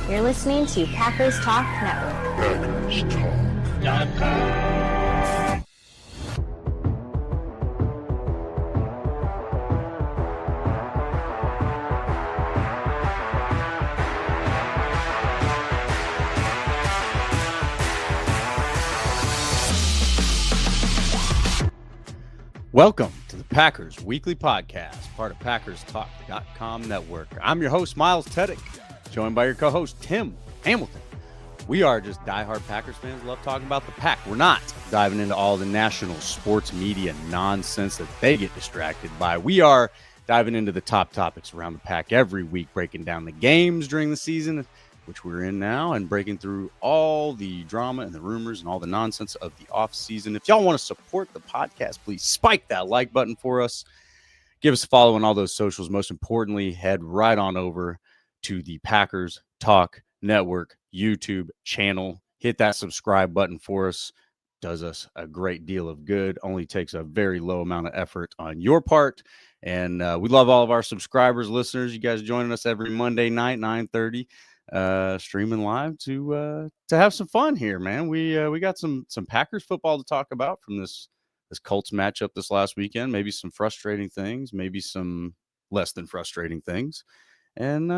You're listening to Packers Talk Network. Packers Talk. Welcome to the Packers Weekly Podcast, part of PackersTalk.com network. I'm your host, Miles Teddick, joined by your co-host, Tim Hamilton. We are just diehard Packers fans, love talking about the Pack. We're not diving into all the national sports media nonsense that they get distracted by. We are diving into the top topics around the Pack every week, breaking down the games during the season, which we're in now, and breaking through all the drama and the rumors and all the nonsense of the offseason. If y'all want to support the podcast, please spike that like button for us. Give us a follow on all those socials. Most importantly, head right on over to the Packers Talk Network YouTube channel. Hit that subscribe button for us. Does us a great deal of good. Only takes a very low amount of effort on your part. And we love all of our subscribers, listeners. You guys joining us every Monday night, 9:30. Streaming live to have some fun here, man. We got some Packers football to talk about from this Colts matchup this last weekend. Maybe some frustrating things, maybe some less than frustrating things, and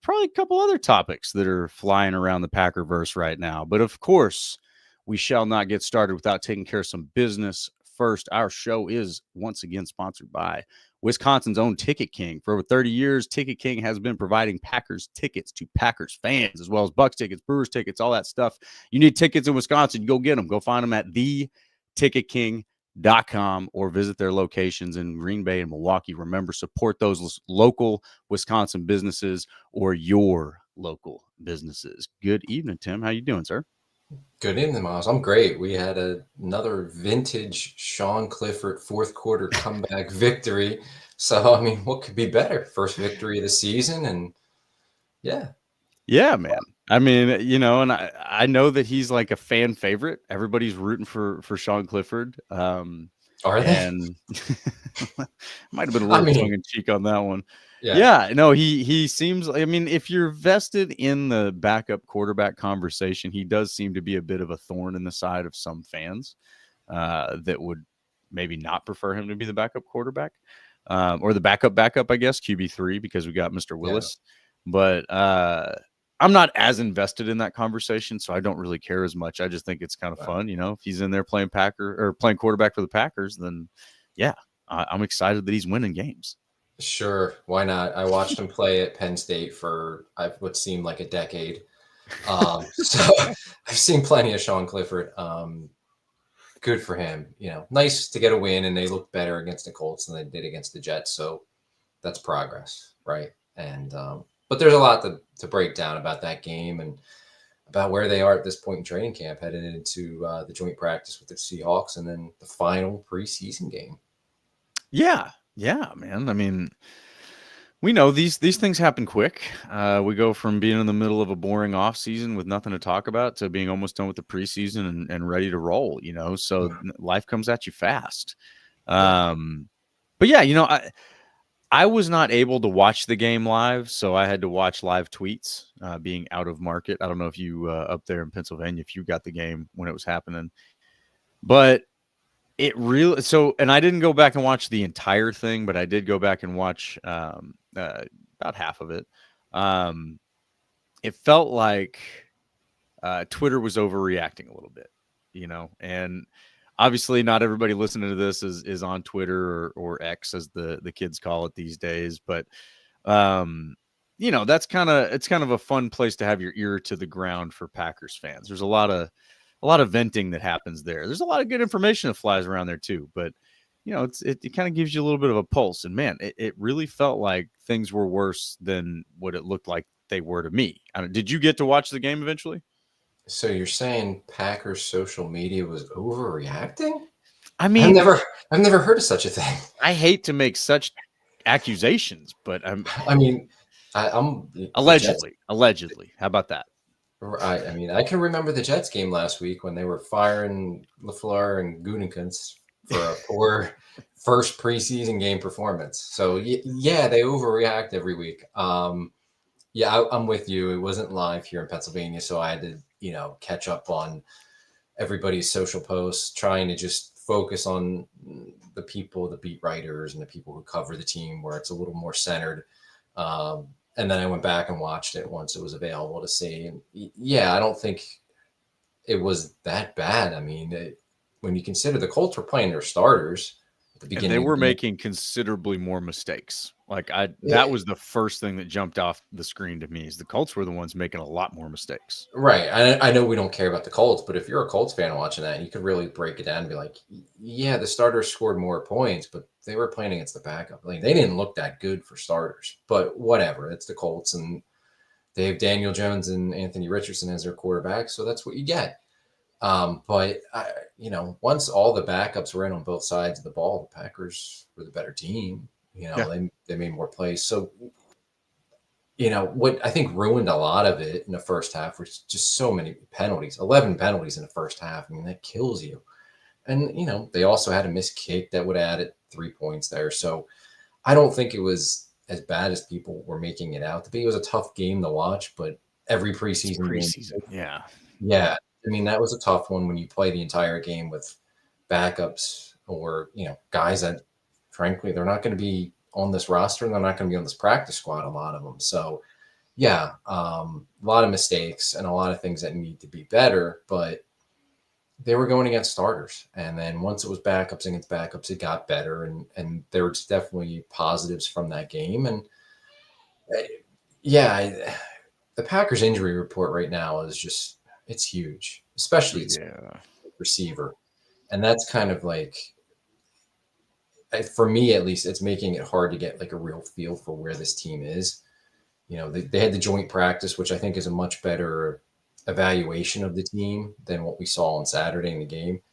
probably a couple other topics that are flying around the Packerverse right now. But of course, we shall not get started without taking care of some business first. Our show is once again sponsored by Wisconsin's own Ticket King. For over 30 years, Ticket King has been providing Packers tickets to Packers fans, as well as Bucks tickets, Brewers tickets, all that stuff. You need tickets in Wisconsin, go get them. Go find them at theticketking.com or visit their locations in Green Bay and Milwaukee. Remember, support those local Wisconsin businesses or your local businesses. Good evening, Tim. How you doing, sir? Good evening, Miles. I'm great. We had another vintage Sean Clifford fourth quarter comeback victory. So, I mean, what could be better? First victory of the season. And yeah, man. I mean, you know, and I know that he's like a fan favorite. Everybody's rooting for Sean Clifford. Are they? And might have been a little tongue in cheek on that one. Yeah. No, he seems, I mean, if you're vested in the backup quarterback conversation, he does seem to be a bit of a thorn in the side of some fans that would maybe not prefer him to be the backup quarterback or the backup, I guess, QB3, because we got Mr. Willis. Yeah. But I'm not as invested in that conversation, so I don't really care as much. I just think it's kind of fun, you know, if he's in there playing quarterback for the Packers, then yeah, I'm excited that he's winning games. Sure, why not? I watched him play at Penn State for what seemed like a decade. So I've seen plenty of Sean Clifford. Good for him. You know, nice to get a win, and they look better against the Colts than they did against the Jets. So that's progress, right? And but there's a lot to break down about that game and about where they are at this point in training camp, headed into the joint practice with the Seahawks and then the final preseason game. Yeah, man. I mean, we know these things happen quick. We go from being in the middle of a boring off season with nothing to talk about to being almost done with the preseason and ready to roll, you know, so life comes at you fast. But yeah, you know, I was not able to watch the game live, so I had to watch live tweets being out of market. I don't know if you up there in Pennsylvania, if you got the game when it was happening, but it really and I didn't go back and watch the entire thing, but I did go back and watch about half of it. It felt like Twitter was overreacting a little bit, you know, and obviously not everybody listening to this is on Twitter or X, as the kids call it these days, but you know, it's kind of a fun place to have your ear to the ground for Packers fans. There's a lot of venting that happens there. There's a lot of good information that flies around there too, but you know, it kind of gives you a little bit of a pulse. And man, it really felt like things were worse than what it looked like they were to me. Did you get to watch the game eventually? So you're saying Packers social media was overreacting? I mean, I've never heard of such a thing. I hate to make such accusations, but I'm allegedly. How about that? I mean, I can remember the Jets game last week when they were firing LaFleur and Gutekunst for a poor first preseason game performance. So yeah, they overreact every week. Yeah, I'm with you. It wasn't live here in Pennsylvania, so I had to, catch up on everybody's social posts, trying to just focus on the people, the beat writers, and the people who cover the team, where it's a little more centered. And then I went back and watched it once it was available to see. And yeah, I don't think it was that bad. I mean, when you consider the Colts were playing their starters at the And they beginning of were the game. making considerably more mistakes. Like Yeah, that was the first thing that jumped off the screen to me is the Colts were the ones making a lot more mistakes. right. I know we don't care about the Colts, but if you're a Colts fan watching that, you could really break it down and be like, yeah, the starters scored more points, but they were playing against the backup. Like they didn't look that good for starters, but whatever. It's the Colts, and they have Daniel Jones and Anthony Richardson as their quarterback, so that's what you get. But once all the backups were in on both sides of the ball, the Packers were the better team. Yeah. They made more plays. So what I think ruined a lot of it in the first half was just so many penalties, 11 penalties in the first half. I mean, that kills you. And they also had a missed kick that would have added 3 points there. So I don't think it was as bad as people were making it out to be. It was a tough game to watch, but every preseason game, Yeah. yeah, I mean, that was a tough one when you play the entire game with backups or, guys that frankly, they're not going to be on this roster and they're not going to be on this practice squad, a lot of them. So, yeah, a lot of mistakes and a lot of things that need to be better, but they were going against starters. And then once it was backups against backups, it got better. And there was definitely positives from that game. And yeah, the Packers injury report right now is just, it's huge, especially its Yeah. receiver. And that's kind of like, for me at least, it's making it hard to get like a real feel for where this team is. They had the joint practice, which I think is a much better evaluation of the team than what we saw on Saturday in the game.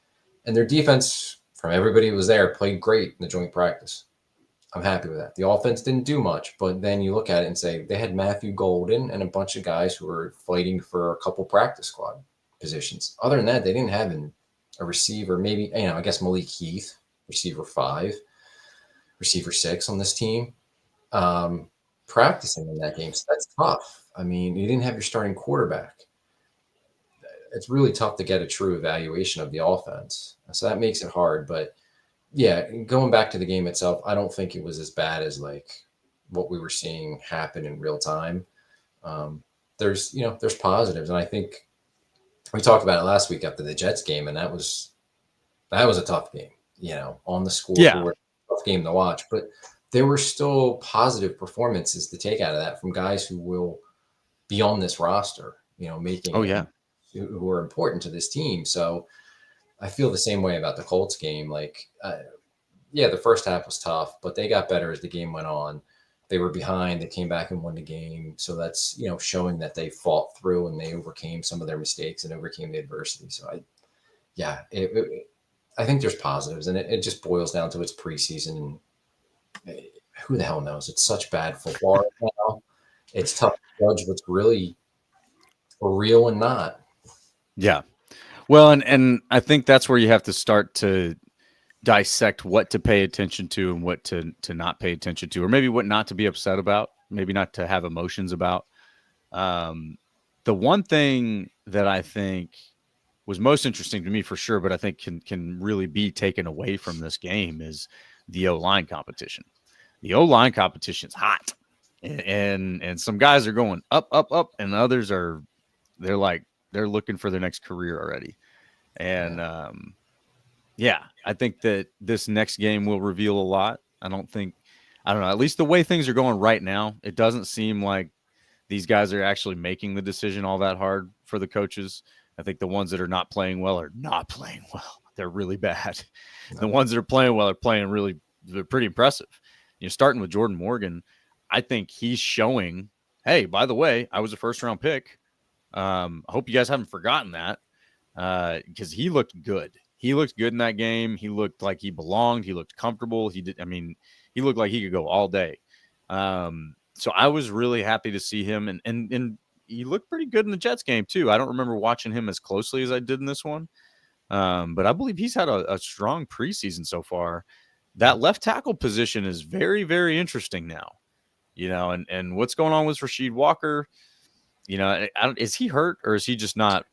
And their defense, from everybody who was there, played great in the joint practice. I'm happy with that. The offense didn't do much, but then you look at it and say they had Matthew Golden and a bunch of guys who were fighting for a couple practice squad positions. Other than that, they didn't have a receiver, maybe, I guess Malik Heath, receiver 5, receiver 6 on this team, practicing in that game. So that's tough. I mean, you didn't have your starting quarterback. It's really tough to get a true evaluation of the offense. So that makes it hard. But yeah, going back to the game itself, I don't think it was as bad as like what we were seeing happen in real time. There's positives. And I think we talked about it last week after the Jets game, and that was a tough game, on the scoreboard, tough game to watch. But there were still positive performances to take out of that from guys who will be on this roster, making who are important to this team. So I feel the same way about the Colts game. Like, the first half was tough, but they got better as the game went on. They were behind, they came back and won the game. So that's, showing that they fought through and they overcame some of their mistakes and overcame the adversity. So I think there's positives, and it just boils down to its preseason. And who the hell knows? It's such bad football right now. It's tough to judge what's really real and not. Yeah. Well, and I think that's where you have to start to dissect what to pay attention to and what to not pay attention to, or maybe what not to be upset about, maybe not to have emotions about. The one thing that I think was most interesting to me for sure, but I think can really be taken away from this game is the O-line competition. The O-line competition is hot, and some guys are going up, and others they're looking for their next career already. And I think that this next game will reveal a lot. I don't know, at least the way things are going right now, it doesn't seem like these guys are actually making the decision all that hard for the coaches. I think the ones that are not playing well are not playing well. They're really bad. The ones that are playing well are playing they're pretty impressive. Starting with Jordan Morgan, I think he's showing, hey, by the way, I was a first-round pick. I hope you guys haven't forgotten that, because he looked good. He looked good in that game. He looked like he belonged. He looked comfortable. He looked like he could go all day. So I was really happy to see him, and he looked pretty good in the Jets game too. I don't remember watching him as closely as I did in this one, but I believe he's had a strong preseason so far. That left tackle position is very, very interesting now. and what's going on with Rasheed Walker? Is he hurt or is he just not?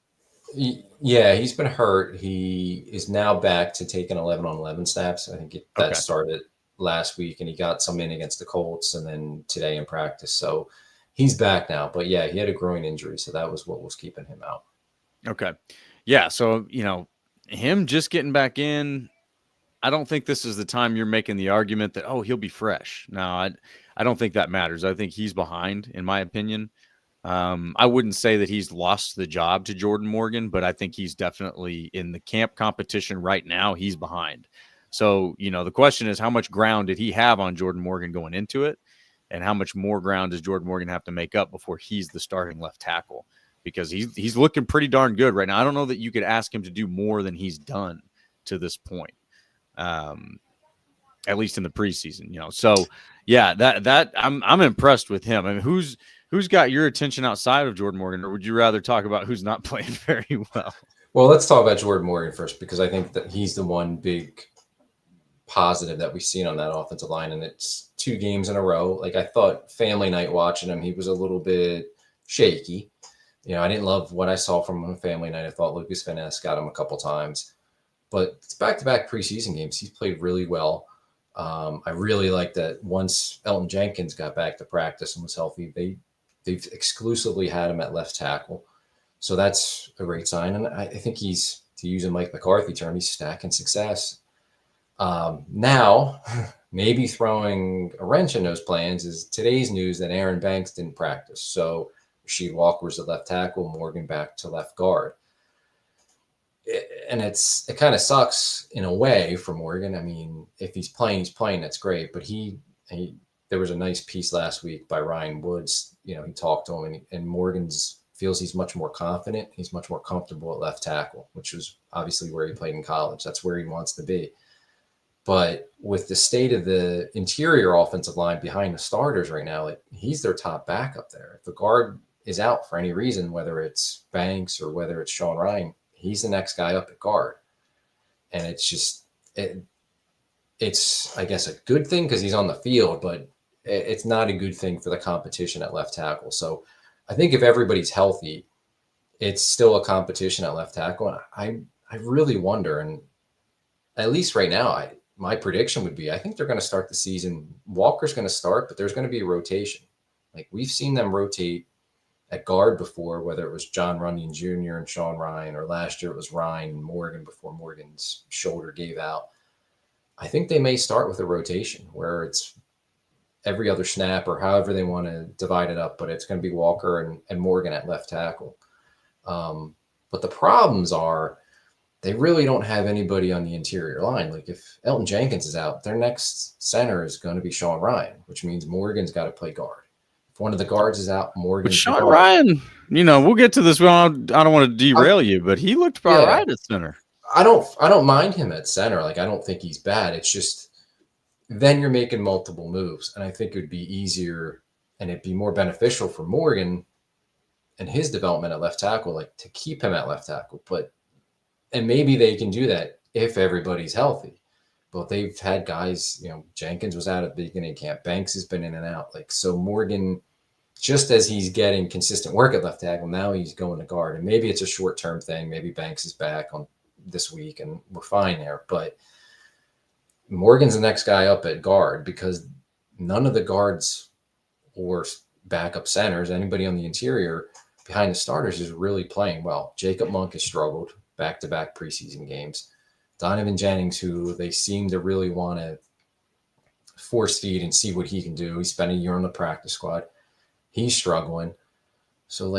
Yeah, he's been hurt. He is now back to taking 11 on 11 snaps. I think that Okay. started last week, and he got some in against the Colts and then today in practice. So he's back now. But yeah, he had a groin injury. So that was what was keeping him out. Okay. Yeah. So, him just getting back in, I don't think this is the time you're making the argument that, oh, he'll be fresh. No, I don't think that matters. I think he's behind, in my opinion. I wouldn't say that he's lost the job to Jordan Morgan, but I think he's definitely in the camp competition right now. He's behind. So, the question is, how much ground did he have on Jordan Morgan going into it? And how much more ground does Jordan Morgan have to make up before he's the starting left tackle? Because he's looking pretty darn good right now. I don't know that you could ask him to do more than he's done to this point. At least in the preseason, So yeah, that I'm impressed with him. I mean, who's got your attention outside of Jordan Morgan, or would you rather talk about who's not playing very well? Well, let's talk about Jordan Morgan first, because I think that he's the one big positive that we've seen on that offensive line, and it's 2 games in a row. Like, I thought family night watching him, he was a little bit shaky. I didn't love what I saw from him family night. I thought Lucas Van Ness got him a couple times, but it's back-to-back preseason games. He's played really well. I really like that once Elton Jenkins got back to practice and was healthy, they've exclusively had him at left tackle. So that's a great sign. And I think he's, to use a Mike McCarthy term, he's stacking success. Now, maybe throwing a wrench in those plans is today's news that Aaron Banks didn't practice. So Rasheed Walker's at left tackle, Morgan back to left guard. And it kind of sucks in a way for Morgan. I mean, if he's playing, that's great. But there was a nice piece last week by Ryan Woods. He talked to him, and Morgan's feels he's much more confident. He's much more comfortable at left tackle, which was obviously where he played in college. That's where he wants to be. But with the state of the interior offensive line behind the starters right now, he's their top backup there. If the guard is out for any reason, whether it's Banks or whether it's Sean Ryan, he's the next guy up at guard. And it's just, it's, I guess, a good thing because he's on the field, but it's not a good thing for the competition at left tackle. So I think if everybody's healthy, it's still a competition at left tackle. And I really wonder, and at least right now, my prediction would be, I think they're going to start the season. Walker's going to start, but there's going to be a rotation. Like, we've seen them rotate at guard before, whether it was John Runyon Jr. and Sean Ryan, or last year it was Ryan and Morgan before Morgan's shoulder gave out. I think they may start with a rotation where it's every other snap or however they want to divide it up, but it's going to be Walker and Morgan at left tackle. But the problems are they really don't have anybody on the interior line. Like, if Elton Jenkins is out, their next center is going to be Sean Ryan, which means Morgan's got to play guard. If one of the guards is out, Morgan's But Sean Ryan, we'll get to this. I don't want to derail you, but he looked all right at center. I don't mind him at center. Like, I don't think he's bad. It's just then you're making multiple moves, and I think it would be easier and it'd be more beneficial for Morgan and his development at left tackle, like, to keep him at left tackle. And maybe they can do that if everybody's healthy. But they've had guys, Jenkins was out at the beginning of camp. Banks has been in and out. So Morgan, just as he's getting consistent work at left tackle, now he's going to guard. And maybe it's a short-term thing. Maybe Banks is back on this week and we're fine there. But Morgan's the next guy up at guard because none of the guards or backup centers, anybody on the interior behind the starters, is really playing well. Jacob Monk has struggled back-to-back preseason games. Donovan Jennings, who they seem to really want to force feed and see what he can do. He spent a year on the practice squad. He's struggling. So,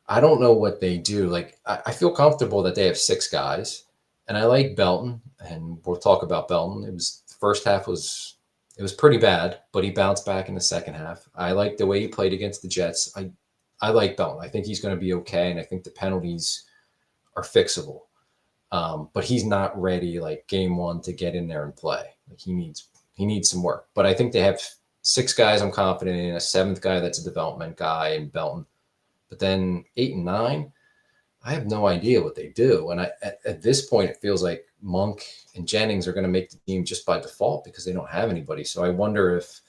I don't know what they do. I feel comfortable that they have 6 guys, and I like Belton, and we'll talk about Belton. The first half was pretty bad, but he bounced back in the second half. I like the way he played against the Jets. I like Belton. I think he's going to be okay, and I think the penalties are fixable. But he's not ready, game one, to get in there and play. He needs some work. But I think they have 6 guys I'm confident in, a 7th guy that's a development guy in Belton. But then 8 and 9, I have no idea what they do. And at this point, it feels like Monk and Jennings are going to make the team just by default because they don't have anybody. So I wonder if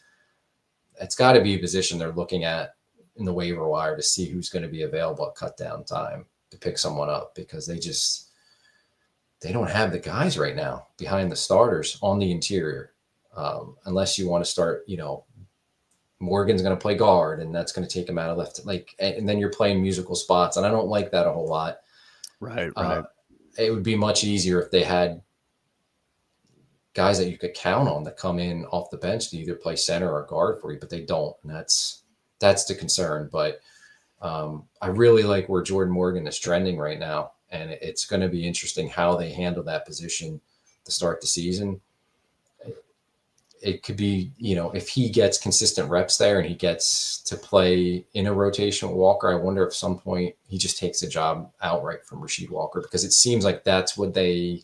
it's got to be a position they're looking at in the waiver wire to see who's going to be available at cut down time to pick someone up, because they don't have the guys right now behind the starters on the interior. Unless you want to start, Morgan's going to play guard, and that's going to take him out of left. And then you're playing musical spots, and I don't like that a whole lot. Right. It would be much easier if they had guys that you could count on that come in off the bench to either play center or guard for you, but they don't, and that's the concern. But I really like where Jordan Morgan is trending right now, and it's going to be interesting how they handle that position to start the season. It could be, if he gets consistent reps there and he gets to play in a rotation with Walker, I wonder if at some point he just takes a job outright from Rasheed Walker, because it seems like that's what they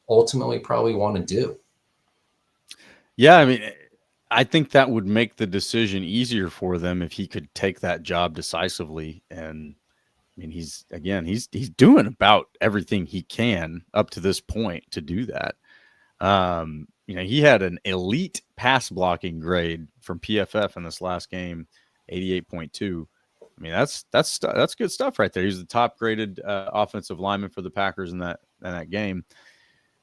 ultimately probably want to do. Yeah, I mean, I think that would make the decision easier for them if he could take that job decisively. And I mean, he's doing about everything he can up to this point to do that. He had an elite pass blocking grade from PFF in this last game, 88.2. I mean, that's good stuff right there. He's the top graded offensive lineman for the Packers in that game.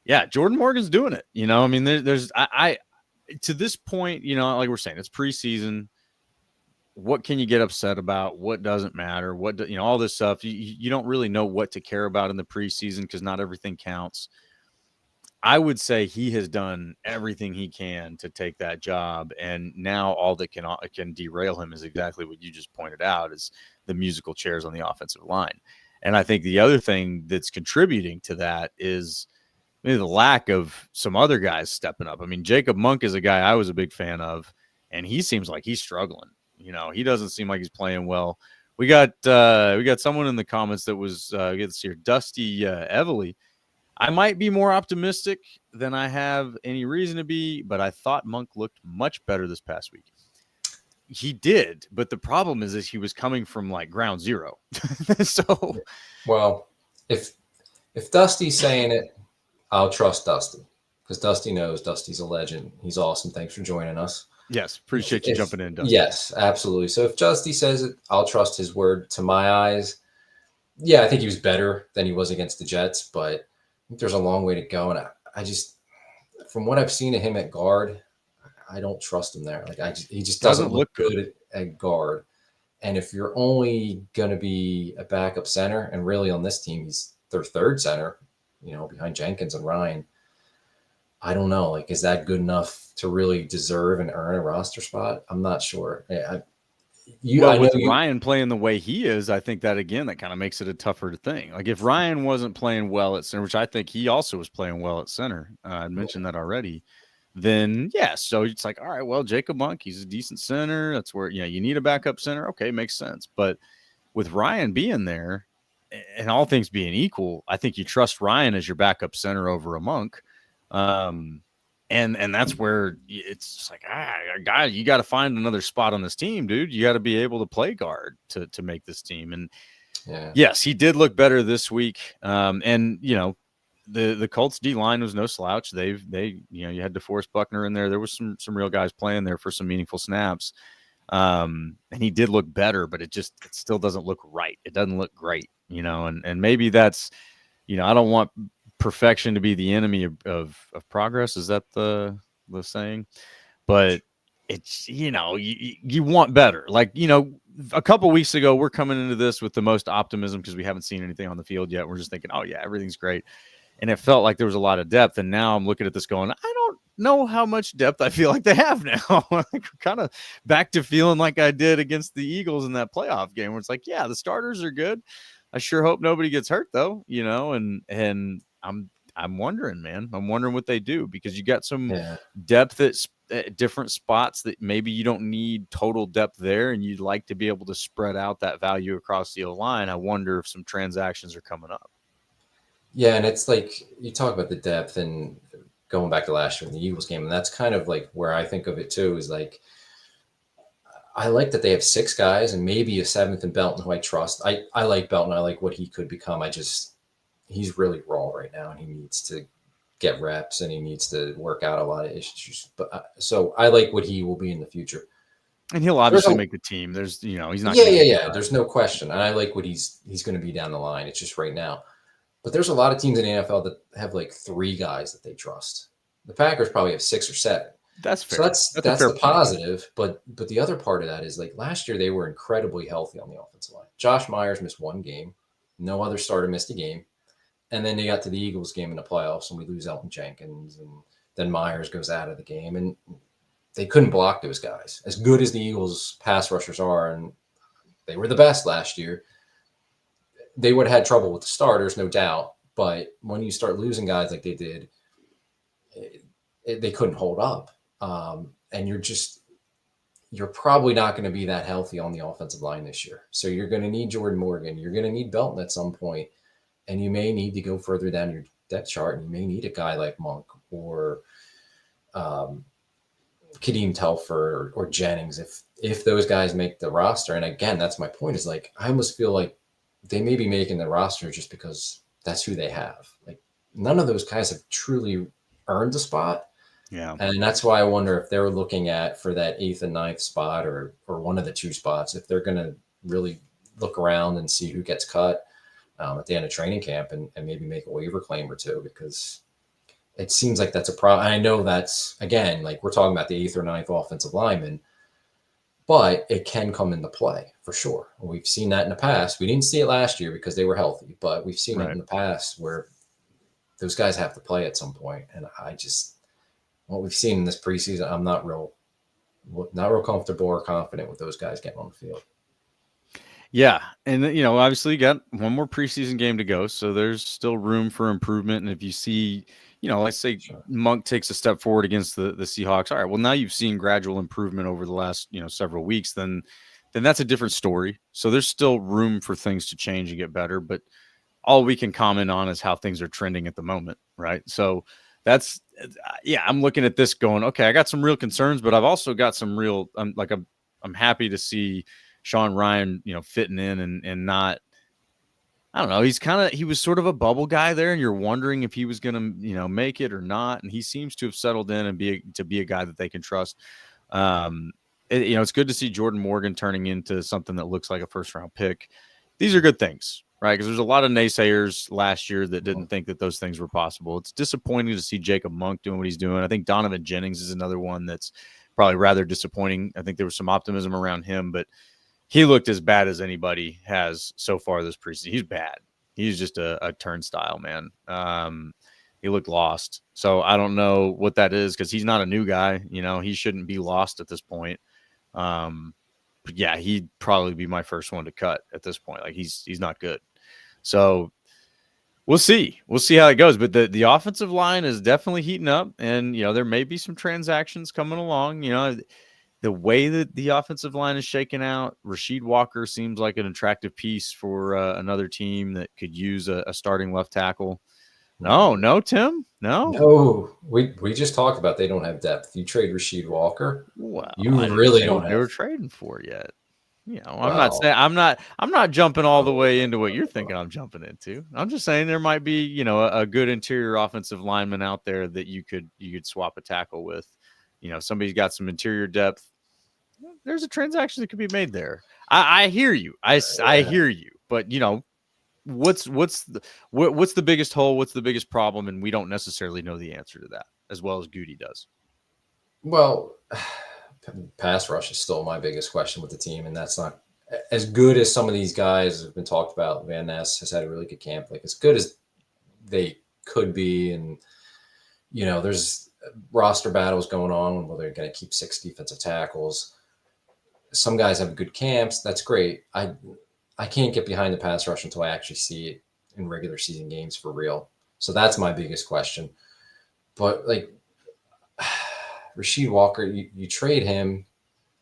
Yeah, Jordan Morgan's doing it. I mean, there's to this point, like we're saying, it's preseason. What can you get upset about? What doesn't matter? All this stuff. You don't really know what to care about in the preseason because not everything counts. I would say he has done everything he can to take that job, and now all that can derail him is exactly what you just pointed out, is the musical chairs on the offensive line. And I think the other thing that's contributing to that is maybe the lack of some other guys stepping up. I mean, Jacob Monk is a guy I was a big fan of, and he seems like he's struggling. He doesn't seem like he's playing well. We got someone in the comments that was gets here, Dusty Evely. I might be more optimistic than I have any reason to be, but I thought Monk looked much better this past week. He did, but the problem is he was coming from like ground zero. So, well, if Dusty's saying it, I'll trust Dusty, because Dusty knows Dusty's a legend. He's awesome. Thanks for joining us. Yes, appreciate you jumping in, Dusty. Yes, absolutely. So if Dusty says it, I'll trust his word. To my eyes, yeah, I think he was better than he was against the Jets, but I think there's a long way to go. And I just, from what I've seen of him at guard, I don't trust him there. He just doesn't look good at guard. And if you're only going to be a backup center, and really on this team, he's their third center, behind Jenkins and Ryan, I don't know. Is that good enough to really deserve and earn a roster spot? I'm not sure. With Ryan playing the way he is, I think that kind of makes it a tougher thing. Like if Ryan wasn't playing well at center, which I think he also was playing well at center, I mentioned that already, then yeah. So it's like, all right, well, Jacob Monk, he's a decent center. That's where, you need a backup center. Okay, makes sense. But with Ryan being there and all things being equal, I think you trust Ryan as your backup center over a Monk. And that's where it's just like, guy, you got to find another spot on this team, dude. You got to be able to play guard to make this team. And yes, he did look better this week. And the Colts D line was no slouch. You had DeForest Buckner in there. There was some real guys playing there for some meaningful snaps. And he did look better, but it still doesn't look right. It doesn't look great, and maybe that's, I don't want perfection to be the enemy of progress. Is that the saying? But it's, you want better. A couple weeks ago, we're coming into this with the most optimism because we haven't seen anything on the field yet. We're just thinking, oh yeah, everything's great. And it felt like there was a lot of depth. And now I'm looking at this going, I don't know how much depth I feel like they have now. We're kind of back to feeling like I did against the Eagles in that playoff game where it's like, yeah, the starters are good. I sure hope nobody gets hurt though, and I'm wondering, man. I'm wondering what they do, because you got some depth at different spots that maybe you don't need total depth there, and you'd like to be able to spread out that value across the line. I wonder if some transactions are coming up. Yeah, and it's like you talk about the depth and going back to last year in the Eagles game, and that's kind of like where I think of it too, is like I like that they have 6 guys and maybe a 7th in Belton who I trust. I like Belton. I like what he could become. He's really raw right now, and he needs to get reps and he needs to work out a lot of issues. But so I like what he will be in the future. And he'll obviously make the team. There's, he's not. Yeah. There's no question. And I like what he's going to be down the line. It's just right now. But there's a lot of teams in the NFL that have like 3 guys that they trust. The Packers probably have 6 or 7. That's fair. So that's the positive. But the other part of that is like last year they were incredibly healthy on the offensive line. Josh Myers missed 1 game. No other starter missed a game. And then they got to the Eagles game in the playoffs and we lose Elton Jenkins. And then Myers goes out of the game. And they couldn't block those guys. As good as the Eagles pass rushers are, and they were the best last year, they would have had trouble with the starters, no doubt. But when you start losing guys like they did, they couldn't hold up. And you're probably not going to be that healthy on the offensive line this year. So you're going to need Jordan Morgan. You're going to need Belton at some point, and you may need to go further down your depth chart, and you may need a guy like Monk or Kadeem Telfer or Jennings if those guys make the roster. And again, that's my point, is like I almost feel like they may be making the roster just because that's who they have. Like none of those guys have truly earned a spot. Yeah. And that's why I wonder if they're looking at for that 8th and 9th spot or one of the 2 spots, if they're going to really look around and see who gets cut at the end of training camp and maybe make a waiver claim or 2, because it seems like that's a problem. I know that's, again, like we're talking about the 8th or 9th offensive lineman, but it can come into play for sure. We've seen that in the past. We didn't see it last year because they were healthy, but we've seen it in the past where those guys have to play at some point. And what we've seen in this preseason, I'm not real comfortable or confident with those guys getting on the field. Yeah. And, obviously you got one more preseason game to go. So there's still room for improvement. And if you see, let's say Monk takes a step forward against the Seahawks. All right, well, now you've seen gradual improvement over the last, several weeks. Then that's a different story. So there's still room for things to change and get better. But all we can comment on is how things are trending at the moment. Right. So that's, I'm looking at this going, okay, I got some real concerns, but I've also got some real, I'm happy to see Sean Ryan, fitting in and not, I don't know. He was sort of a bubble guy there, and you're wondering if he was going to, make it or not. And he seems to have settled in and be a guy that they can trust. It's good to see Jordan Morgan turning into something that looks like a first-round pick. These are good things, right? Because there's a lot of naysayers last year that didn't think that those things were possible. It's disappointing to see Jacob Monk doing what he's doing. I think Donovan Jennings is another one that's probably rather disappointing. I think there was some optimism around him, but he looked as bad as anybody has so far this preseason. He's bad. He's just a turnstile, man. He looked lost. So I don't know what that is because he's not a new guy. He shouldn't be lost at this point. But yeah, he'd probably be my first one to cut at this point. Like he's not good. So we'll see. We'll see how it goes. But the offensive line is definitely heating up, and there may be some transactions coming along. The way that the offensive line is shaking out, Rasheed Walker seems like an attractive piece for another team that could use a starting left tackle. No, Tim, no. We just talked about they don't have depth. You trade Rasheed Walker, well, you really don't have. They were trading for yet. I'm Well, not saying I'm not jumping all the way into what you're thinking I'm jumping into. I'm just saying there might be a good interior offensive lineman out there that you could swap a tackle with. Somebody's got some interior depth. There's a transaction that could be made there. I hear you. I hear you. But what's the biggest hole? What's the biggest problem? And we don't necessarily know the answer to that as well as Goody does. Well, pass rush is still my biggest question with the team, and that's not as good as some of these guys have been talked about. Van Ness has had a really good camp, like as good as they could be, and there's roster battles going on where they're going to keep 6 defensive tackles. Some guys have good camps. That's great. I can't get behind the pass rush until I actually see it in regular season games for real. So that's my biggest question. But like Rasheed Walker, you trade him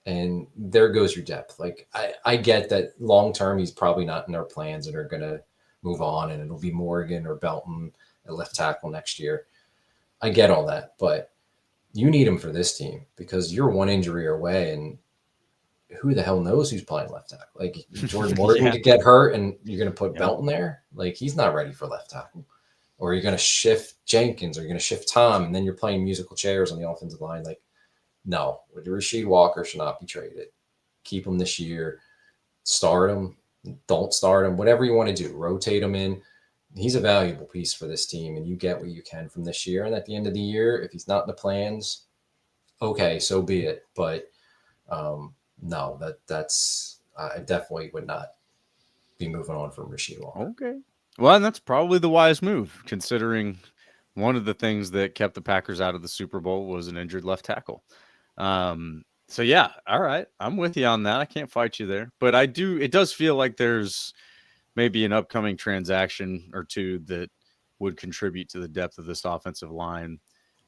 and there goes your depth. Like I get that long term he's probably not in their plans and are going to move on and it'll be Morgan or Belton at left tackle next year. I get all that, but you need him for this team because you're one injury away and who the hell knows who's playing left tackle? Like Jordan Morgan could get hurt and you're going to put Belton there. Like he's not ready for left tackle. or you're going to shift Jenkins, or you're going to shift Tom, and then you're playing musical chairs on the offensive line. Like, no, Rasheed Walker should not be traded. Keep him this year. Start him. Don't start him. Whatever you want to do. Rotate him in. He's a valuable piece for this team, and you get what you can from this year. And at the end of the year, if he's not in the plans, okay, so be it. But no, that's I definitely would not be moving on from Rasheed Walker. Okay. Well, and that's probably the wise move, considering one of the things that kept the Packers out of the Super Bowl was an injured left tackle. So yeah, all right, I'm with you on that. I can't fight you there, but it does feel like there's maybe an upcoming transaction or two that would contribute to the depth of this offensive line.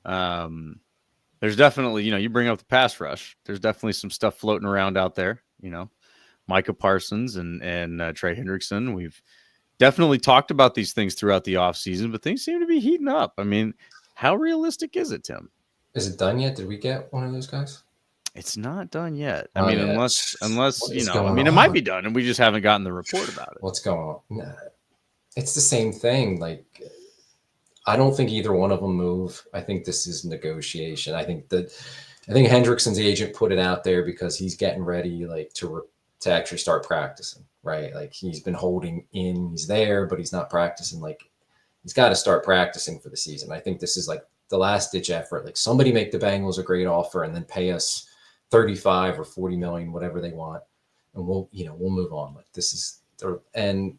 There's definitely, you bring up the pass rush. There's definitely some stuff floating around out there. Micah Parsons and Trey Hendrickson. We've definitely talked about these things throughout the offseason, but things seem to be heating up. I mean, how realistic is it, Tim? Is it done yet? Did we get one of those guys? It's not done yet. Oh, I mean, yeah. unless It it might be done, and we just haven't gotten the report about it. What's going on? Nah, it's the same thing. Like, I don't think either one of them move. I think this is negotiation. I think Hendrickson's agent put it out there because he's getting ready, like, to actually start practicing, right? Like, he's been holding in. He's there, but he's not practicing. Like, he's got to start practicing for the season. I think this is like the last ditch effort. Like, somebody make the Bengals a great offer and then pay us 35 or 40 million, whatever they want, and we'll move on. Like, this is, and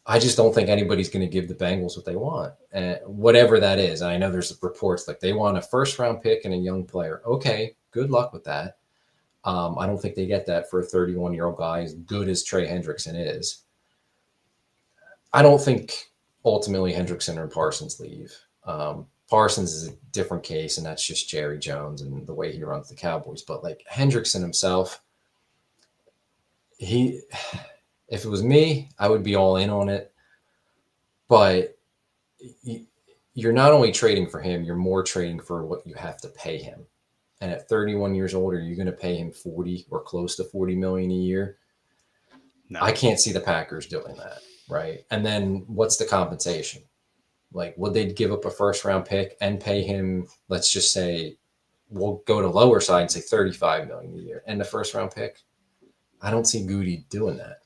I just don't think anybody's going to give the Bengals what they want, and whatever that is. And I know there's reports like they want a first-round pick and a young player. Okay, good luck with that. I don't think they get that for a 31-year-old guy as good as Trey Hendrickson is. I don't think ultimately Hendrickson and Parsons leave. Parsons is a different case, and that's just Jerry Jones and the way he runs the Cowboys. But like Hendrickson himself, if it was me, I would be all in on it. But you're not only trading for him, you're more trading for what you have to pay him. And at 31 years old, are you going to pay him 40 or close to 40 million a year? No. I can't see the Packers doing that, right? And then what's the compensation? Like, would they give up a first-round pick and pay him, let's just say, we'll go to lower side and say 35 million a year and the first-round pick? I don't see Goody doing that.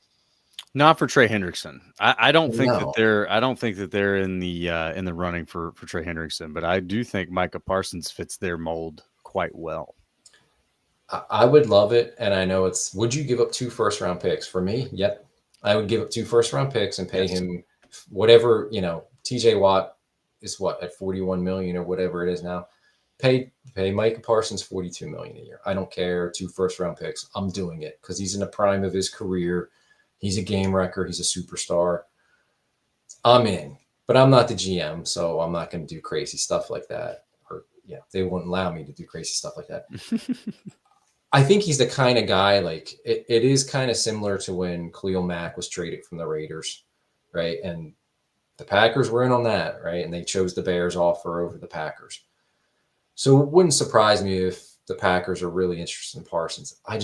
Not for Trey Hendrickson. I don't think that they're in the running for Trey Hendrickson, but I do think Micah Parsons fits their mold quite well. I would love it, and I know would you give up 2 first-round picks? For me, yep. I would give up 2 first-round picks and pay him whatever, TJ Watt is at 41 million or whatever it is now. Pay Micah Parsons 42 million a year. I don't care. 2 first-round picks. I'm doing it because he's in the prime of his career. He's a game wrecker. He's a superstar. I'm in, but I'm not the GM, so I'm not going to do crazy stuff like that. Or they wouldn't allow me to do crazy stuff like that. I think he's the kind of guy, like it is kind of similar to when Khalil Mack was traded from the Raiders, right? And the Packers were in on that, right? And they chose the Bears offer over the Packers. So it wouldn't surprise me if the Packers are really interested in Parsons. I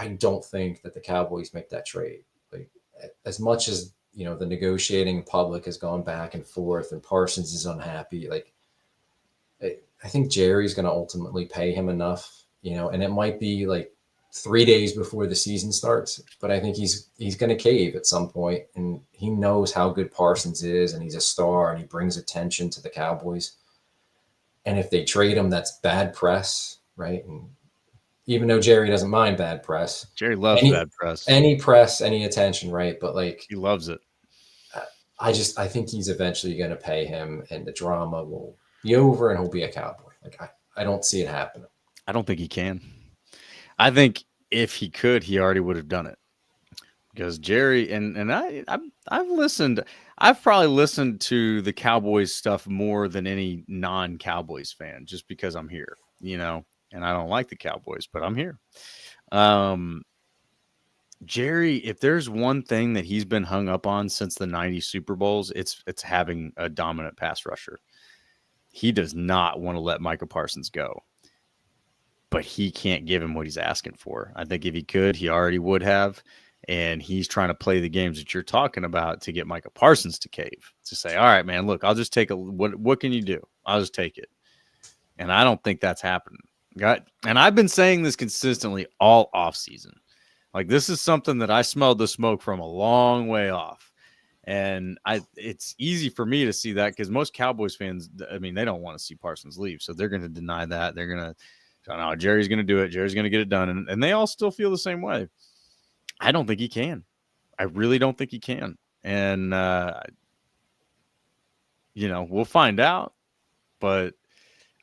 don't think that the Cowboys make that trade. Like, as much as, the negotiating public has gone back and forth and Parsons is unhappy, like, I think Jerry's going to ultimately pay him enough, and it might be like 3 days before the season starts, but I think he's going to cave at some point, and he knows how good Parsons is, and he's a star, and he brings attention to the Cowboys. And if they trade him, that's bad press, right? And even though Jerry doesn't mind bad press, Jerry loves bad press. Any press, any attention, right? But like, he loves it. I think he's eventually going to pay him, and the drama will be over, and he'll be a Cowboy. Like, I don't see it happening. I don't think he can. I think if he could, he already would have done it. Because Jerry and I've probably listened to the Cowboys stuff more than any non-Cowboys fan, just because I'm here, and I don't like the Cowboys, but I'm here. Jerry, if there's one thing that he's been hung up on since the 90 Super Bowls, it's having a dominant pass rusher. He does not want to let Micah Parsons go, but he can't give him what he's asking for. I think if he could, he already would have. And he's trying to play the games that you're talking about to get Micah Parsons to cave, to say, all right, man, look, I'll just take what can you do? I'll just take it. And I don't think that's happening. And I've been saying this consistently all offseason. Like, this is something that I smelled the smoke from a long way off. And it's easy for me to see that because most Cowboys fans, I mean, they don't want to see Parsons leave. So they're going to deny that. They're going to, no, Jerry's going to do it. Jerry's going to get it done. And they all still feel the same way. I don't think he can. I really don't think he can. And, we'll find out. But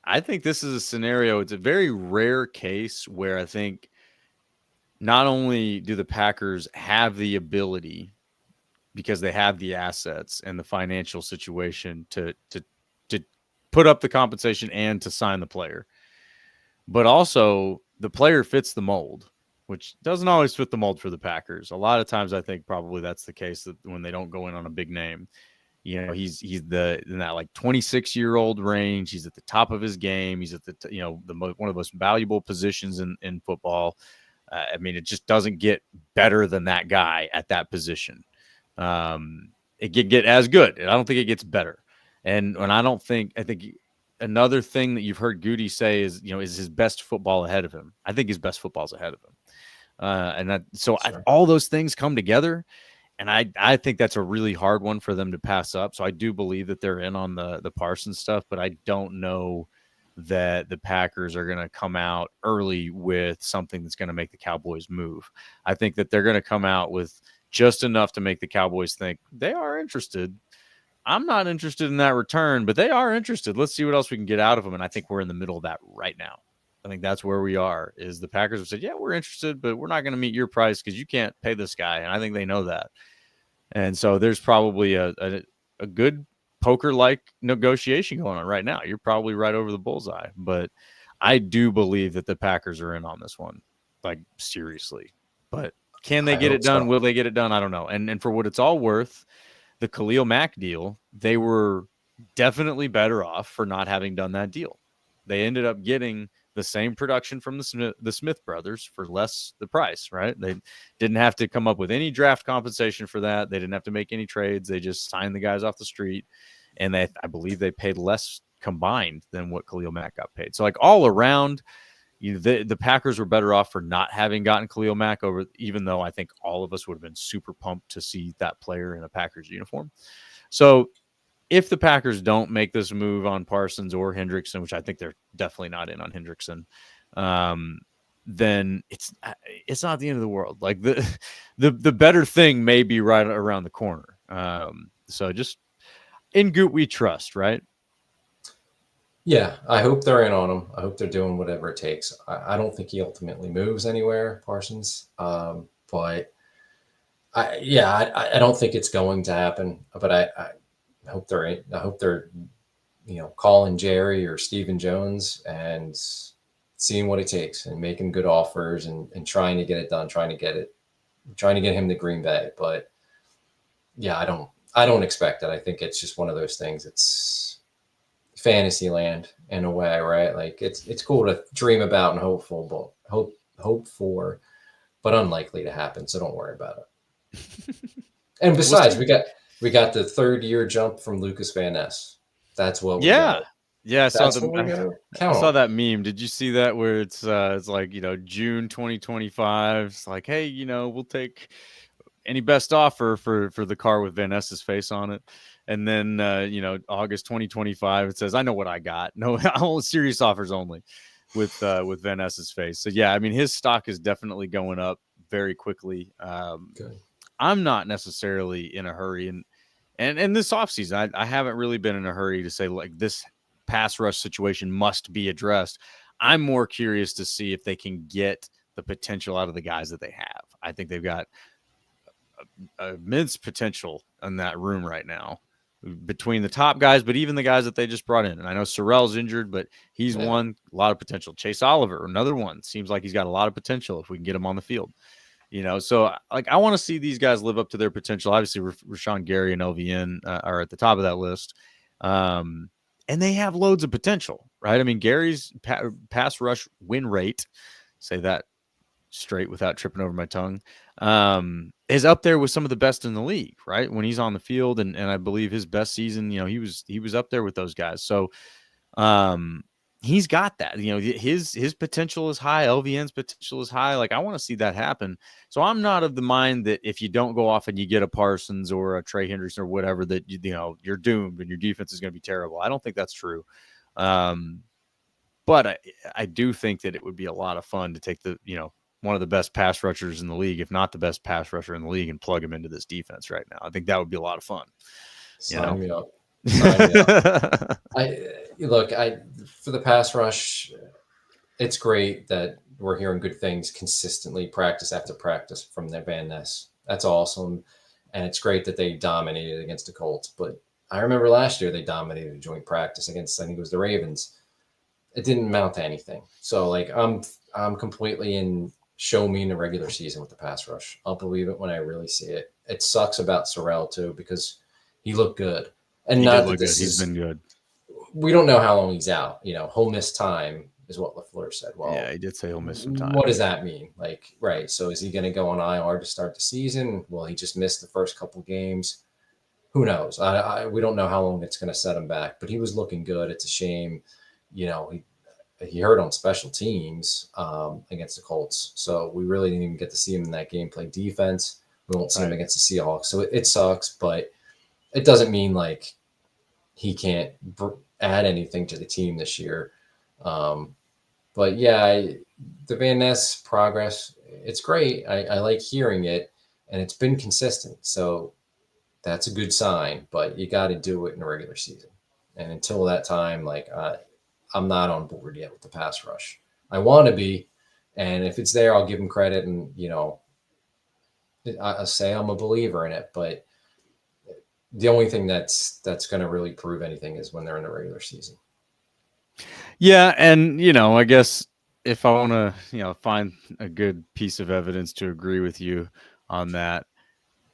I think this is a scenario. It's a very rare case where I think not only do the Packers have the ability, because they have the assets and the financial situation to put up the compensation and to sign the player, but also the player fits the mold, which doesn't always fit the mold for the Packers. A lot of times I think probably that's the case, that when they don't go in on a big name, he's in that like 26-year-old range. He's at the top of his game. He's at one of the most valuable positions in football. I mean, it just doesn't get better than that guy at that position. It could get as good. I don't think it gets better. And I think another thing that you've heard Goody say is his best football ahead of him. I think his best football's ahead of him. All those things come together. And I think that's a really hard one for them to pass up. So I do believe that they're in on the Parsons stuff, but I don't know that the Packers are going to come out early with something that's going to make the Cowboys move. I think that they're going to come out with just enough to make the Cowboys think they are interested. I'm not interested in that return, but they are interested. Let's see what else we can get out of them. And I think we're in the middle of that right now. I think that's where we are, is the Packers have said, yeah, we're interested, but we're not going to meet your price because you can't pay this guy. And I think they know that. And so there's probably a good poker-like negotiation going on right now. You're probably right over the bullseye, but I do believe that the Packers are in on this one, like, seriously. But can they get it done? So. Will they get it done? I don't know. And for what it's all worth, the Khalil Mack deal, they were definitely better off for not having done that deal. They ended up getting the same production from the Smith brothers for less the price, right? They didn't have to come up with any draft compensation for that. They didn't have to make any trades. They just signed the guys off the street. And I believe they paid less combined than what Khalil Mack got paid. So, like, all around, the Packers were better off for not having gotten Khalil Mack over, even though I think all of us would have been super pumped to see that player in a Packers uniform. So if the Packers don't make this move on Parsons or Hendrickson, which I think they're definitely not in on Hendrickson, then it's not the end of the world. Like, the better thing may be right around the corner. So just in Goot we trust, right? Yeah, I hope they're in on him. I hope they're doing whatever it takes. I don't think he ultimately moves anywhere, Parsons. But I don't think it's going to happen. But I hope they're in. I hope they're, calling Jerry or Stephen Jones and seeing what it takes and making good offers and trying to get it done, trying to get him to Green Bay. But yeah, I don't expect it. I think it's just one of those things. It's fantasy land in a way, right? Like, it's cool to dream about and hope for, but unlikely to happen. So don't worry about it. And besides, we got the 3rd-year jump from Lucas Van Ness. That's what we got. Yeah, I saw that meme. Did you see that, where it's like, June 2025. It's like, hey, we'll take any best offer for the car with Van Ness's face on it. And then August 2025, it says, I know what I got. No, serious offers only with Van Ness's face. So yeah, I mean, his stock is definitely going up very quickly. I'm not necessarily in a hurry, and this offseason, I haven't really been in a hurry to say, like, this pass rush situation must be addressed. I'm more curious to see if they can get the potential out of the guys that they have. I think they've got immense potential in that room right now, between the top guys, but even the guys that they just brought in. And I know Sorrell's injured, but he's a lot of potential. Chase Oliver, another one, seems like he's got a lot of potential if we can get him on the field. So, like, I want to see these guys live up to their potential. Obviously, Rashawn Gary and LVN are at the top of that list. And they have loads of potential, right? I mean, Gary's pass rush win rate, say that straight without tripping over my tongue, is up there with some of the best in the league, right? When he's on the field, and I believe his best season, he was up there with those guys. So he's got that. His potential is high. LVN's potential is high. Like, I want to see that happen. So I'm not of the mind that if you don't go off and you get a Parsons or a Trey Hendrickson or whatever, that you're doomed and your defense is going to be terrible. I don't think that's true. But I do think that it would be a lot of fun to take one of the best pass rushers in the league, if not the best pass rusher in the league, and plug him into this defense right now. I think that would be a lot of fun. Sign me up. Sign me up. For the pass rush, it's great that we're hearing good things consistently, practice after practice from their Van Ness. That's awesome. And it's great that they dominated against the Colts. But I remember last year they dominated a joint practice against, I think it was the Ravens. It didn't amount to anything. So I'm completely in show me in the regular season with the pass rush. I'll believe it when I really see it. It sucks about Sorrell too, because he looked good. And He's been good. We don't know how long he's out. He'll miss time is what LaFleur said. Well, yeah, he did say he'll miss some time. What does that mean? Right. So is he going to go on IR to start the season? Well, he just missed the first couple games. Who knows? We don't know how long it's going to set him back, but he was looking good. It's a shame. He hurt on special teams against the Colts. So we really didn't even get to see him in that game play defense. We won't see him against the Seahawks. So it sucks, but it doesn't mean he can't add anything to the team this year. But yeah, the Van Ness progress, it's great. I like hearing it, and it's been consistent. So that's a good sign, but you got to do it in the regular season. And until that time, I'm not on board yet with the pass rush. I want to be, and if it's there, I'll give him credit, and I say I'm a believer in it. But the only thing that's going to really prove anything is when they're in the regular season. Yeah, and I guess if I want to, find a good piece of evidence to agree with you on that,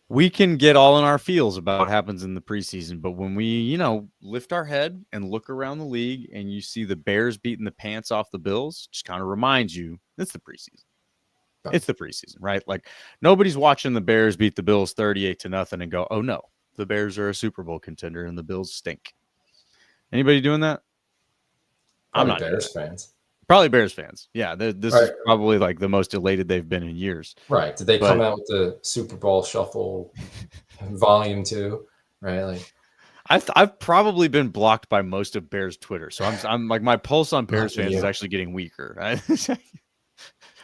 we can get all in our feels about what happens in the preseason, but when we, lift our head and look around the league and you see the Bears beating the pants off the Bills, just kind of reminds you it's the preseason. It's the preseason, right? Like, nobody's watching the Bears beat the Bills 38-0 and go, oh no, the Bears are a Super Bowl contender and the Bills stink. Anybody doing that? I'm not Bears fans. Probably Bears fans. Yeah, this is probably the most elated they've been in years. Right. Did they come out with the Super Bowl Shuffle Volume 2? Right. I've probably been blocked by most of Bears Twitter, so I'm my pulse on Bears fans is actually getting weaker. Right?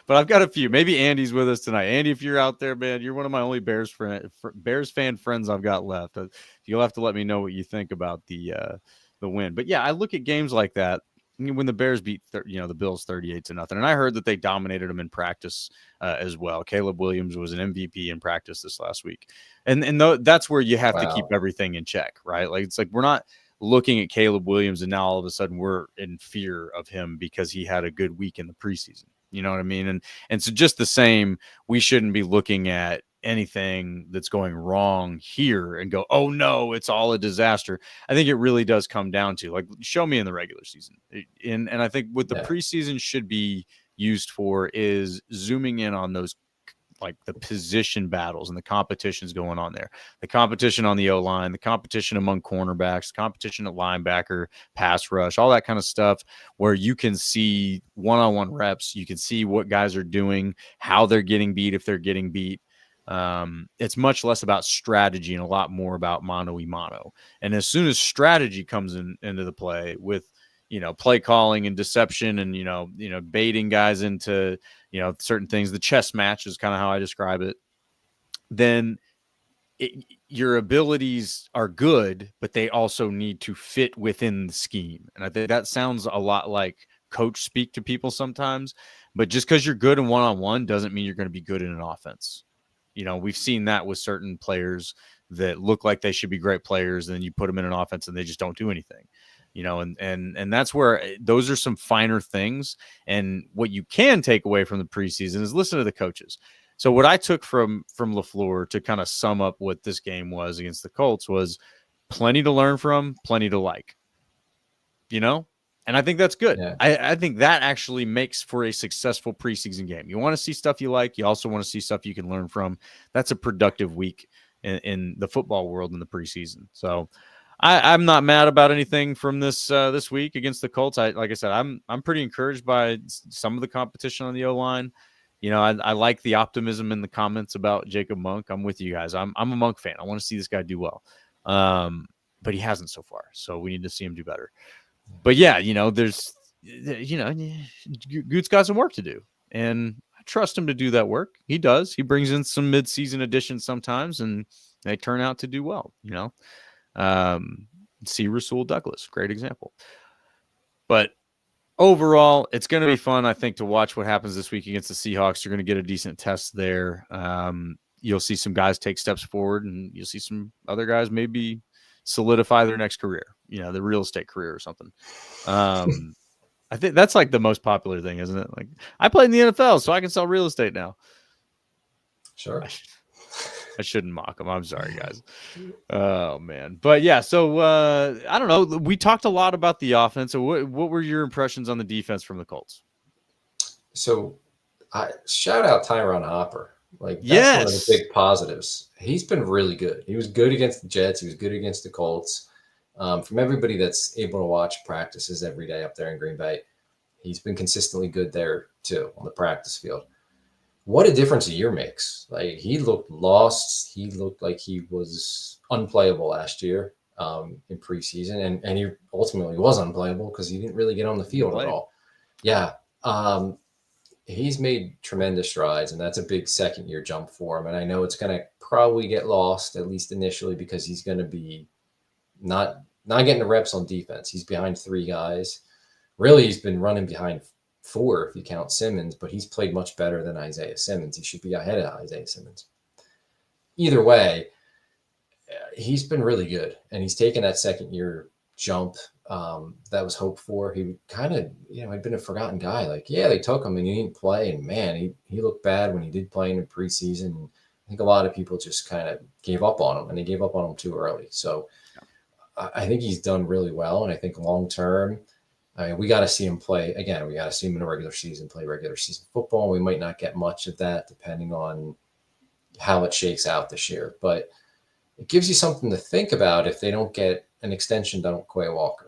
But I've got a few. Maybe Andy's with us tonight. Andy, if you're out there, man, you're one of my only Bears fan friends I've got left. You'll have to let me know what you think about the win. But yeah, I look at games like that. When the Bears beat the Bills 38-0, and I heard that they dominated them in practice as well. Caleb Williams was an MVP in practice this last week, and that's where you have to keep everything in check, right? It's we're not looking at Caleb Williams and now all of a sudden we're in fear of him because he had a good week in the preseason. You know what I mean? And so just the same, we shouldn't be looking at anything that's going wrong here and go, oh no, it's all a disaster. I think it really does come down to show me in the regular season. And I think what the preseason should be used for is zooming in on those the position battles and the competitions going on there. The competition on the O-line, the competition among cornerbacks, competition at linebacker, pass rush, all that kind of stuff where you can see one-on-one reps. You can see what guys are doing, how they're getting beat, if they're getting beat. It's much less about strategy and a lot more about mano-a-mano. And as soon as strategy comes into the play with, play calling and deception and, baiting guys into, certain things, the chess match is kind of how I describe it, then your abilities are good, but they also need to fit within the scheme. And I think that sounds a lot like coach speak to people sometimes, but just because you're good in one-on-one doesn't mean you're going to be good in an offense. We've seen that with certain players that look like they should be great players, and then you put them in an offense and they just don't do anything, and that's where those are some finer things. And what you can take away from the preseason is listen to the coaches. So what I took from LaFleur to kind of sum up what this game was against the Colts was plenty to learn from, plenty to like, and And I think that's good. Yeah. I think that actually makes for a successful preseason game. You want to see stuff you like. You also want to see stuff you can learn from. That's a productive week in the football world in the preseason. So I'm not mad about anything from this week against the Colts. Like I said, I'm pretty encouraged by some of the competition on the O-line. I like the optimism in the comments about Jacob Monk. I'm with you guys. I'm a Monk fan. I want to see this guy do well. But he hasn't so far. So we need to see him do better. But yeah, Goot's got some work to do, and I trust him to do that work. He does. He brings in some mid-season additions sometimes, and they turn out to do well. See Rasul Douglas, great example. But overall, it's going to be fun, I think, to watch what happens this week against the Seahawks. You're going to get a decent test there. You'll see some guys take steps forward, and you'll see some other guys maybe solidify their next career, the real estate career or something. I think that's like the most popular thing, isn't it? Like, I played in the NFL, so I can sell real estate now. Sure. I shouldn't mock them. I'm sorry, guys. Oh, man. But yeah, so I don't know. We talked a lot about the offense. So what were your impressions on the defense from the Colts? So shout out Tyron Hopper. Like, that's one of the big positives. He's been really good. He was good against the Jets. He was good against the Colts. From everybody that's able to watch practices every day up there in Green Bay, he's been consistently good there too on the practice field. What a difference a year makes. Like, he looked lost. He looked like he was unplayable last year in preseason, and he ultimately was unplayable because he didn't really get on the field at all. Yeah. He's made tremendous strides, and that's a big second-year jump for him. And I know it's going to probably get lost, at least initially, because he's going to be not getting the reps on defense. He's behind 3 guys. Really, he's been running behind 4 if you count Simmons, but he's played much better than Isaiah Simmons. He should be ahead of Isaiah Simmons. Either way, he's been really good, and he's taken that second-year jump that was hoped for. He kind of, had been a forgotten guy. Like, yeah, they took him and he didn't play, and man, he looked bad when he did play in the preseason. I think a lot of people just kind of gave up on him, and they gave up on him too early. So I think he's done really well, and I think long term, we got to see him play again. We got to see him in a regular season, play regular season football. We might not get much of that depending on how it shakes out this year, but it gives you something to think about if they don't get an extension done with Quay Walker.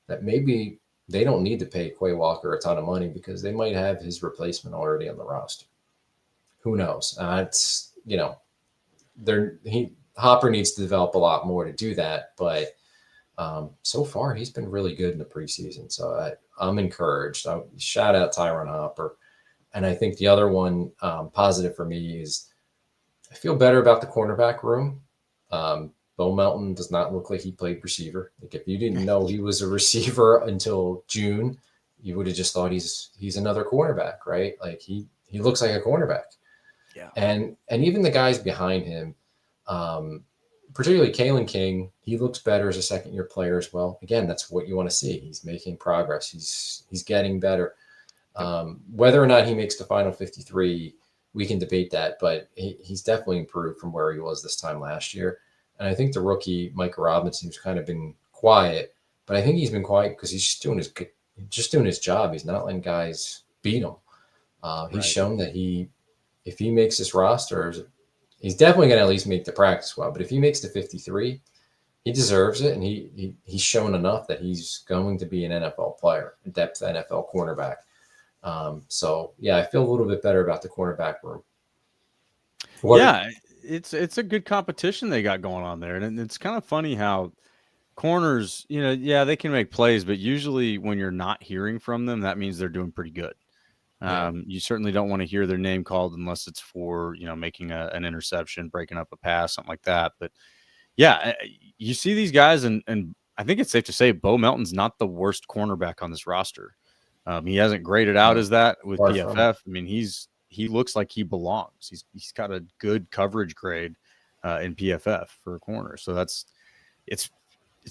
That maybe they don't need to pay Quay Walker a ton of money because they might have his replacement already on the roster. Who knows? Hopper needs to develop a lot more to do that, but so far he's been really good in the preseason. So I'm encouraged. Shout out Tyron Hopper. And I think the other one positive for me is I feel better about the cornerback room. Bo Melton does not look like he played receiver. Like, if you didn't know he was a receiver until June, you would have just thought he's another cornerback, right? Like, he looks like a cornerback. Yeah. And even the guys behind him, particularly Kalen King, he looks better as a second-year player as well. Again, that's what you want to see. He's making progress. He's getting better. Whether or not he makes the final 53, we can debate that, but he's definitely improved from where he was this time last year. And I think the rookie, Micah Robinson, who's kind of been quiet, but I think he's been quiet because he's just doing his job. He's not letting guys beat him. He's shown that if he makes this roster, he's definitely going to at least make the practice squad. But if he makes the 53, he deserves it, and he's shown enough that he's going to be an NFL player, a depth NFL cornerback. So yeah, I feel a little bit better about the cornerback room. It's a good competition they got going on there, and it's kind of funny how corners, they can make plays, but usually when you're not hearing from them, that means they're doing pretty good. You certainly don't want to hear their name called unless it's for making an interception, breaking up a pass, something like that. But yeah, you see these guys, and I think it's safe to say Bo Melton's not the worst cornerback on this roster. He hasn't graded out as that with PFF. I mean, he looks like he belongs. He's got a good coverage grade in PFF for a corner. So it's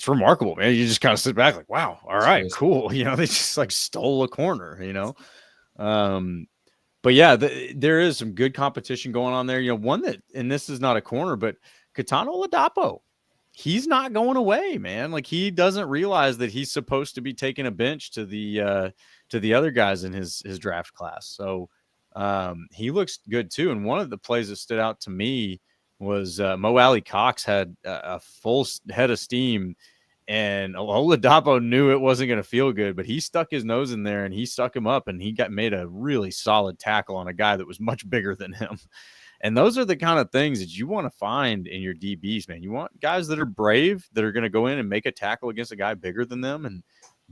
remarkable, man. You just kind of sit back like, wow, all right, cool. They just like stole a corner, But yeah, there is some good competition going on there. One that, and this is not a corner, but Katano Ladapo. he's not going away, man. Like, he doesn't realize that he's supposed to be taking a bench to the other guys in his draft class. So he looks good too. And one of the plays that stood out to me was Mo Alley Cox had a full head of steam, and Oladapo knew it wasn't going to feel good, but he stuck his nose in there and he stuck him up, and he made a really solid tackle on a guy that was much bigger than him. And those are the kind of things that you want to find in your DBs, man. You want guys that are brave, that are going to go in and make a tackle against a guy bigger than them and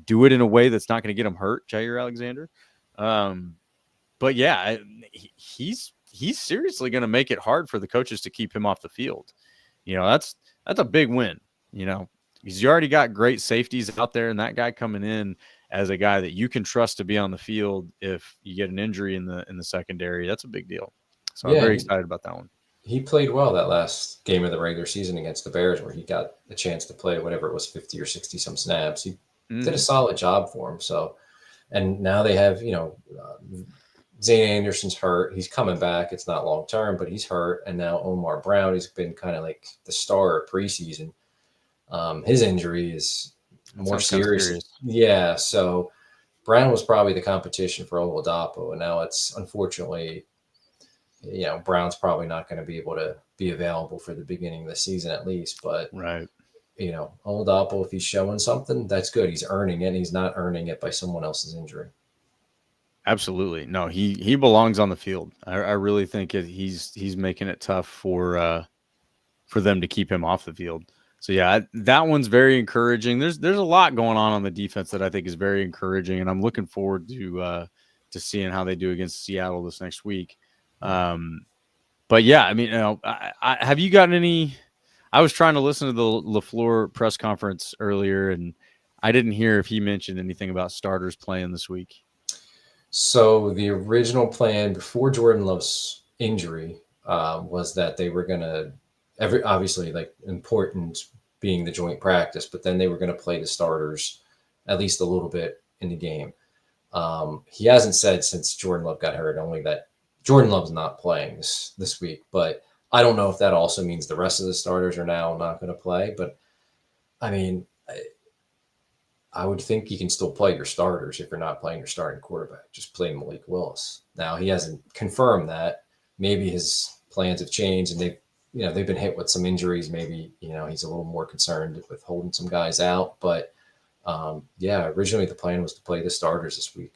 do it in a way that's not going to get them hurt, Jair Alexander. But yeah, he's seriously going to make it hard for the coaches to keep him off the field. You know, that's a big win, you know, because you already got great safeties out there, and that guy coming in as a guy that you can trust to be on the field if you get an injury in the secondary, that's a big deal. So I'm very excited about that one. He played well that last game of the regular season against the Bears, where he got a chance to play whatever it was, 50 or 60 some snaps. He did a solid job for him. So, and now they have, you know, Zane Anderson's hurt. He's coming back. It's not long term, but he's hurt. And now Omar Brown, he's been kind of like the star of preseason. His injury is more serious. Yeah. So Brown was probably the competition for Oladapo, and now it's unfortunately, you know, Brown's probably not going to be able to be available for the beginning of the season at least. But right, you know, Oladapo, if he's showing something, that's good. He's earning it. And he's not earning it by someone else's injury. Absolutely. No, he belongs on the field. I really think he's making it tough for them to keep him off the field. So yeah, that one's very encouraging. There's a lot going on the defense that I think is very encouraging, and I'm looking forward to seeing how they do against Seattle this next week. But yeah, I mean, you know, I have you gotten any? I was trying to listen to the LaFleur press conference earlier, and I didn't hear if he mentioned anything about starters playing this week. So the original plan before Jordan Love's injury was that they were going to obviously, like, important being the joint practice, but then they were going to play the starters at least a little bit in the game. He hasn't said since Jordan Love got hurt, only that Jordan Love's not playing this week, but I don't know if that also means the rest of the starters are now not going to play. But I mean, I would think you can still play your starters if you're not playing your starting quarterback. Just play Malik Willis. Now, he hasn't confirmed that. Maybe his plans have changed, and they've been hit with some injuries. Maybe, you know, he's a little more concerned with holding some guys out. But yeah, originally the plan was to play the starters this week.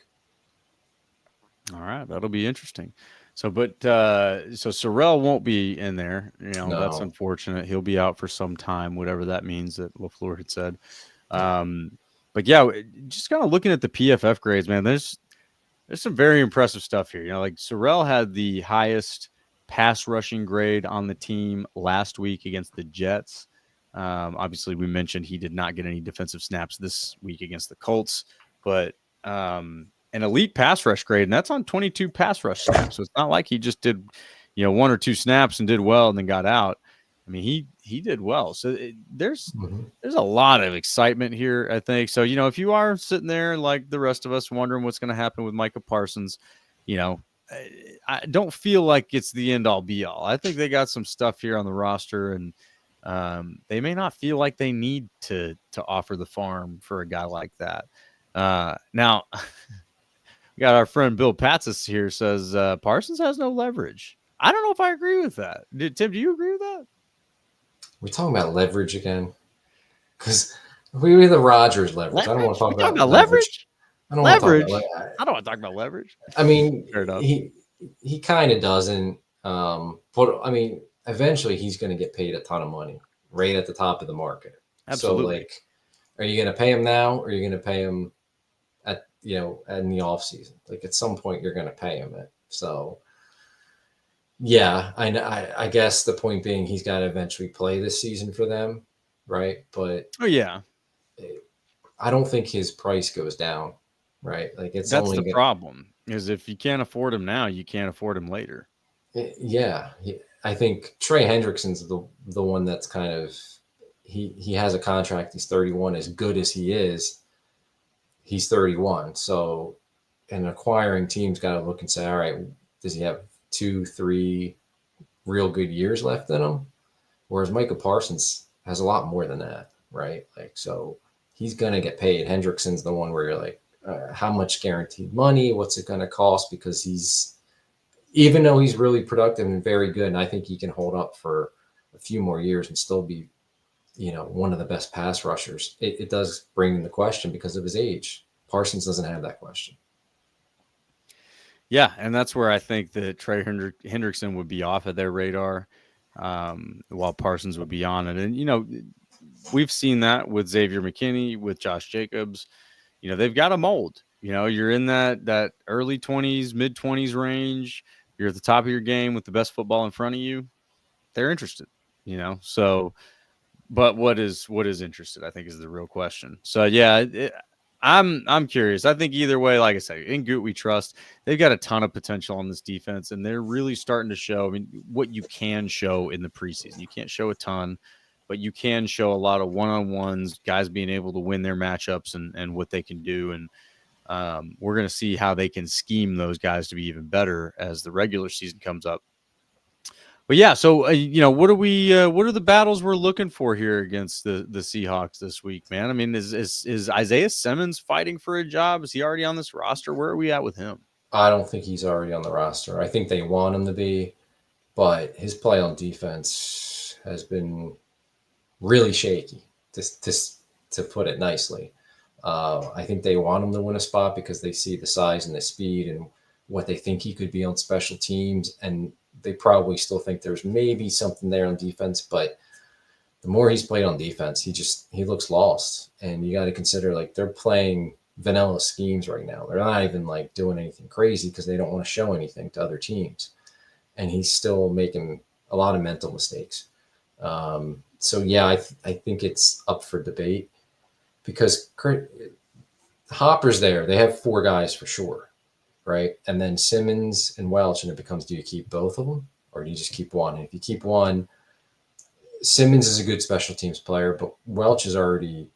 All right, that'll be interesting. So Sorrell won't be in there. You know, no. That's unfortunate. He'll be out for some time, whatever that means that LaFleur had said. But yeah, just kind of looking at the PFF grades, man, there's some very impressive stuff here. You know, like Sorrell had the highest pass rushing grade on the team last week against the Jets. Obviously, we mentioned he did not get any defensive snaps this week against the Colts, but an elite pass rush grade, and that's on 22 pass rush snaps. So it's not like he just did, you know, 1 or 2 snaps and did well and then got out. I mean, he did well. So there's a lot of excitement here, I think. So, you know, if you are sitting there like the rest of us wondering what's going to happen with Micah Parsons, you know, I don't feel like it's the end all be all. I think they got some stuff here on the roster, and they may not feel like they need to offer the farm for a guy like that. Now, we got our friend Bill Patsis here says Parsons has no leverage. I don't know if I agree with that. Tim, do you agree with that? We're talking about leverage again, because we were the Rodgers leverage. I don't want to talk about leverage. I don't want to talk about leverage. I mean, he kind of doesn't. But I mean, eventually he's going to get paid a ton of money right at the top of the market. Absolutely. So, like, are you going to pay him now, or are you going to pay him at, you know, in the off season? Like, at some point you're going to pay him it. So, yeah, I guess the point being he's got to eventually play this season for them, right? But I don't think his price goes down, right? Like, that's the problem. Is if you can't afford him now, you can't afford him later. Yeah, I think Trey Hendrickson's the one that's kind of he has a contract. He's 31. As good as he is, he's 31. So an acquiring team's got to look and say, all right, does he have 2-3 real good years left in him? Whereas Micah Parsons, has a lot more than that, right? Like, so he's going to get paid. Hendrickson's the one where you're like, how much guaranteed money? What's it going to cost? Because even though he's really productive and very good, and I think he can hold up for a few more years and still be, one of the best pass rushers, it does bring into question because of his age. Parsons doesn't have that question. Yeah, and that's where I think that Trey Hendrickson would be off of their radar, while Parsons would be on it. And, we've seen that with Xavier McKinney, with Josh Jacobs. They've got a mold. You're in that early 20s, mid 20s range. You're at the top of your game with the best football in front of you. They're interested, So, but what is interested, I think, is the real question. So, yeah, I'm curious. I think either way, like I say, in Goot we trust. They've got a ton of potential on this defense, and they're really starting to show. I mean, what you can show in the preseason, you can't show a ton, but you can show a lot of one-on-ones, guys being able to win their matchups and what they can do. And we're going to see how they can scheme those guys to be even better as the regular season comes up. But yeah, so what are the battles we're looking for here against the Seahawks this week, man? I mean, is Isaiah Simmons fighting for a job? Is he already on this roster? Where are we at with him? I don't think he's already on the roster. I think they want him to be, but his play on defense has been really shaky, to put it nicely. I think they want him to win a spot because they see the size and the speed and what they think he could be on special teams, and they probably still think there's maybe something there on defense. But the more he's played on defense, he looks lost. And you got to consider, like, they're playing vanilla schemes right now. They're not even like doing anything crazy because they don't want to show anything to other teams. And he's still making a lot of mental mistakes. So yeah, I think it's up for debate because Hopper's there. They have 4 guys for sure, right? And then Simmons and Welch, and it becomes, do you keep both of them or do you just keep one? And if you keep one, Simmons is a good special teams player, but Welch is already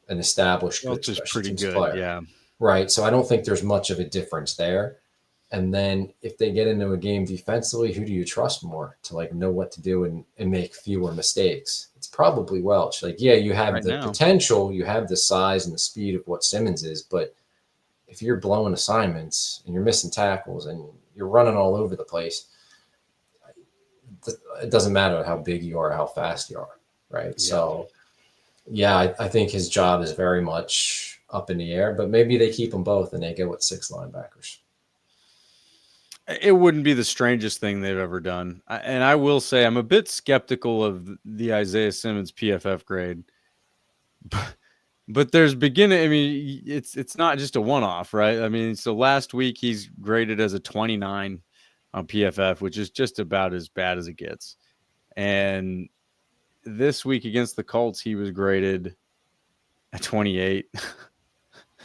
an established good special teams player. Yeah. Right. So I don't think there's much of a difference there. And then if they get into a game defensively, who do you trust more to like know what to do and make fewer mistakes? It's probably Welch. Like, yeah, you have the potential, you have the size and the speed of what Simmons is, but if you're blowing assignments and you're missing tackles and you're running all over the place, it doesn't matter how big you are, how fast you are, right? Yeah. So, yeah, I think his job is very much up in the air, but maybe they keep them both and they go with 6 linebackers. It wouldn't be the strangest thing they've ever done. And I will say I'm a bit skeptical of the Isaiah Simmons PFF grade. But there's beginning. I mean, it's not just a one-off, right? I mean, so last week he's graded as a 29 on PFF, which is just about as bad as it gets. And this week against the Colts, he was graded at 28.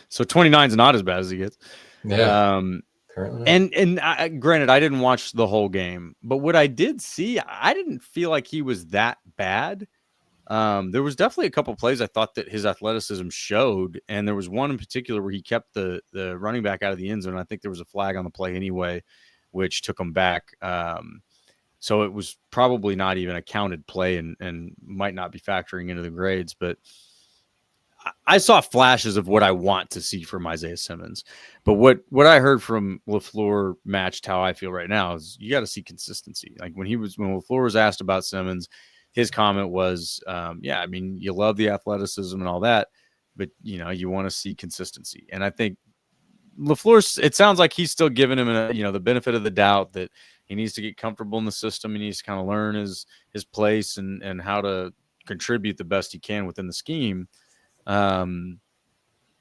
So 29 is not as bad as he gets. Yeah. And granted, I didn't watch the whole game, but what I did see, I didn't feel like he was that bad. There was definitely a couple plays I thought that his athleticism showed, and there was one in particular where he kept the running back out of the end zone. I think there was a flag on the play anyway, which took him back. So it was probably not even a counted play and might not be factoring into the grades, but I saw flashes of what I want to see from Isaiah Simmons. But what I heard from LaFleur matched how I feel right now is you got to see consistency. Like when LaFleur was asked about Simmons, his comment was, yeah, I mean, you love the athleticism and all that, but you want to see consistency. And I think LaFleur, it sounds like he's still giving him the benefit of the doubt that he needs to get comfortable in the system. He needs to kind of learn his place and how to contribute the best he can within the scheme.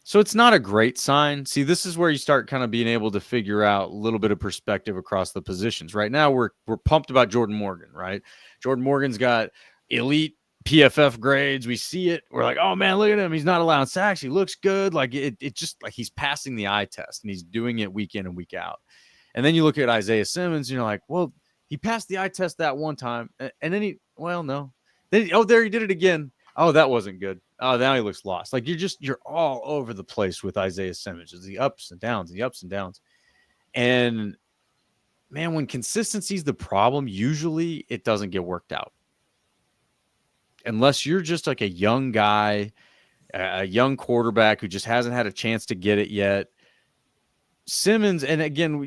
So it's not a great sign. See, this is where you start kind of being able to figure out a little bit of perspective across the positions. Right now, we're pumped about Jordan Morgan, right? Jordan Morgan's got elite PFF grades. We see it. We're like, oh man, look at him. He's not allowing sacks. He looks good. Like it just like he's passing the eye test and he's doing it week in and week out. And then you look at Isaiah Simmons and you're like, well, he passed the eye test that one time. And then no. Then, there he did it again. Oh, that wasn't good. Oh, now he looks lost. Like you're all over the place with Isaiah Simmons. It's the ups and downs. And man, when consistency is the problem, usually it doesn't get worked out. unless you're just like a young guy, a young quarterback who just hasn't had a chance to get it yet. Simmons, and again,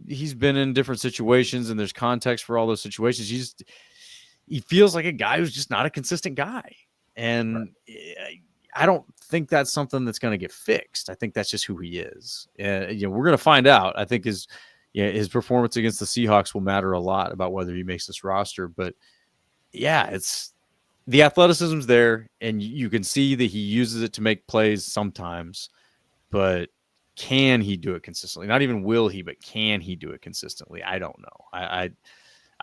he's been in different situations, and there's context for all those situations. He feels like a guy who's just not a consistent guy, and I don't think that's something that's going to get fixed. I think that's just who he is. We're going to find out. I think his performance against the Seahawks will matter a lot about whether he makes this roster. But yeah, it's the athleticism's there, and you can see that he uses it to make plays sometimes, but can he do it consistently? Not even will he, but can he do it consistently? I don't know. I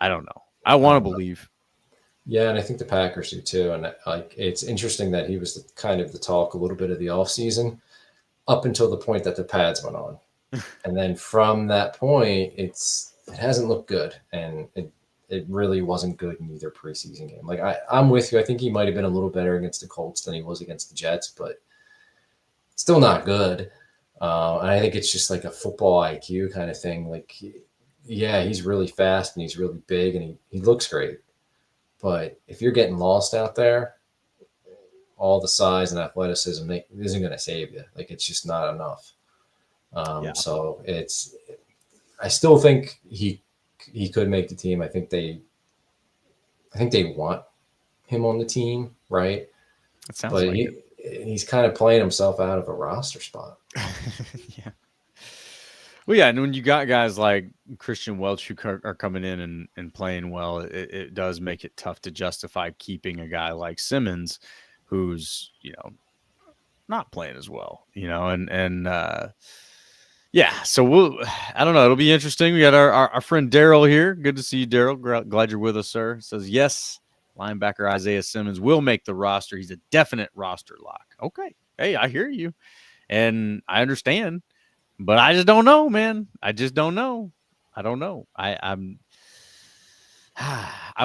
don't know. I want to believe. Yeah, and I think the Packers do too. And it's interesting that he was the talk a little bit of the offseason up until the point that the pads went on. And then from that point, it hasn't looked good. And it really wasn't good in either preseason game. Like I'm with you. I think he might have been a little better against the Colts than he was against the Jets, but still not good. And I think it's just like a football IQ kind of thing. Like, yeah, he's really fast and he's really big and he looks great. But if you're getting lost out there, all the size and athleticism isn't going to save you. Like, it's just not enough. So I still think he could make the team. I think they want him on the team, right? It sounds like it. He's kind of playing himself out of a roster spot. Yeah. Well, yeah, and when you got guys like Christian Welch who are coming in and playing well, it does make it tough to justify keeping a guy like Simmons, who's not playing as well, and so I don't know. It'll be interesting. We got our friend Daryl here. Good to see you, Daryl. Glad you're with us, sir. Says yes. Linebacker Isaiah Simmons will make the roster. He's a definite roster lock. Okay. Hey, I hear you. And I understand, but I just don't know, man. I just don't know. I don't know. I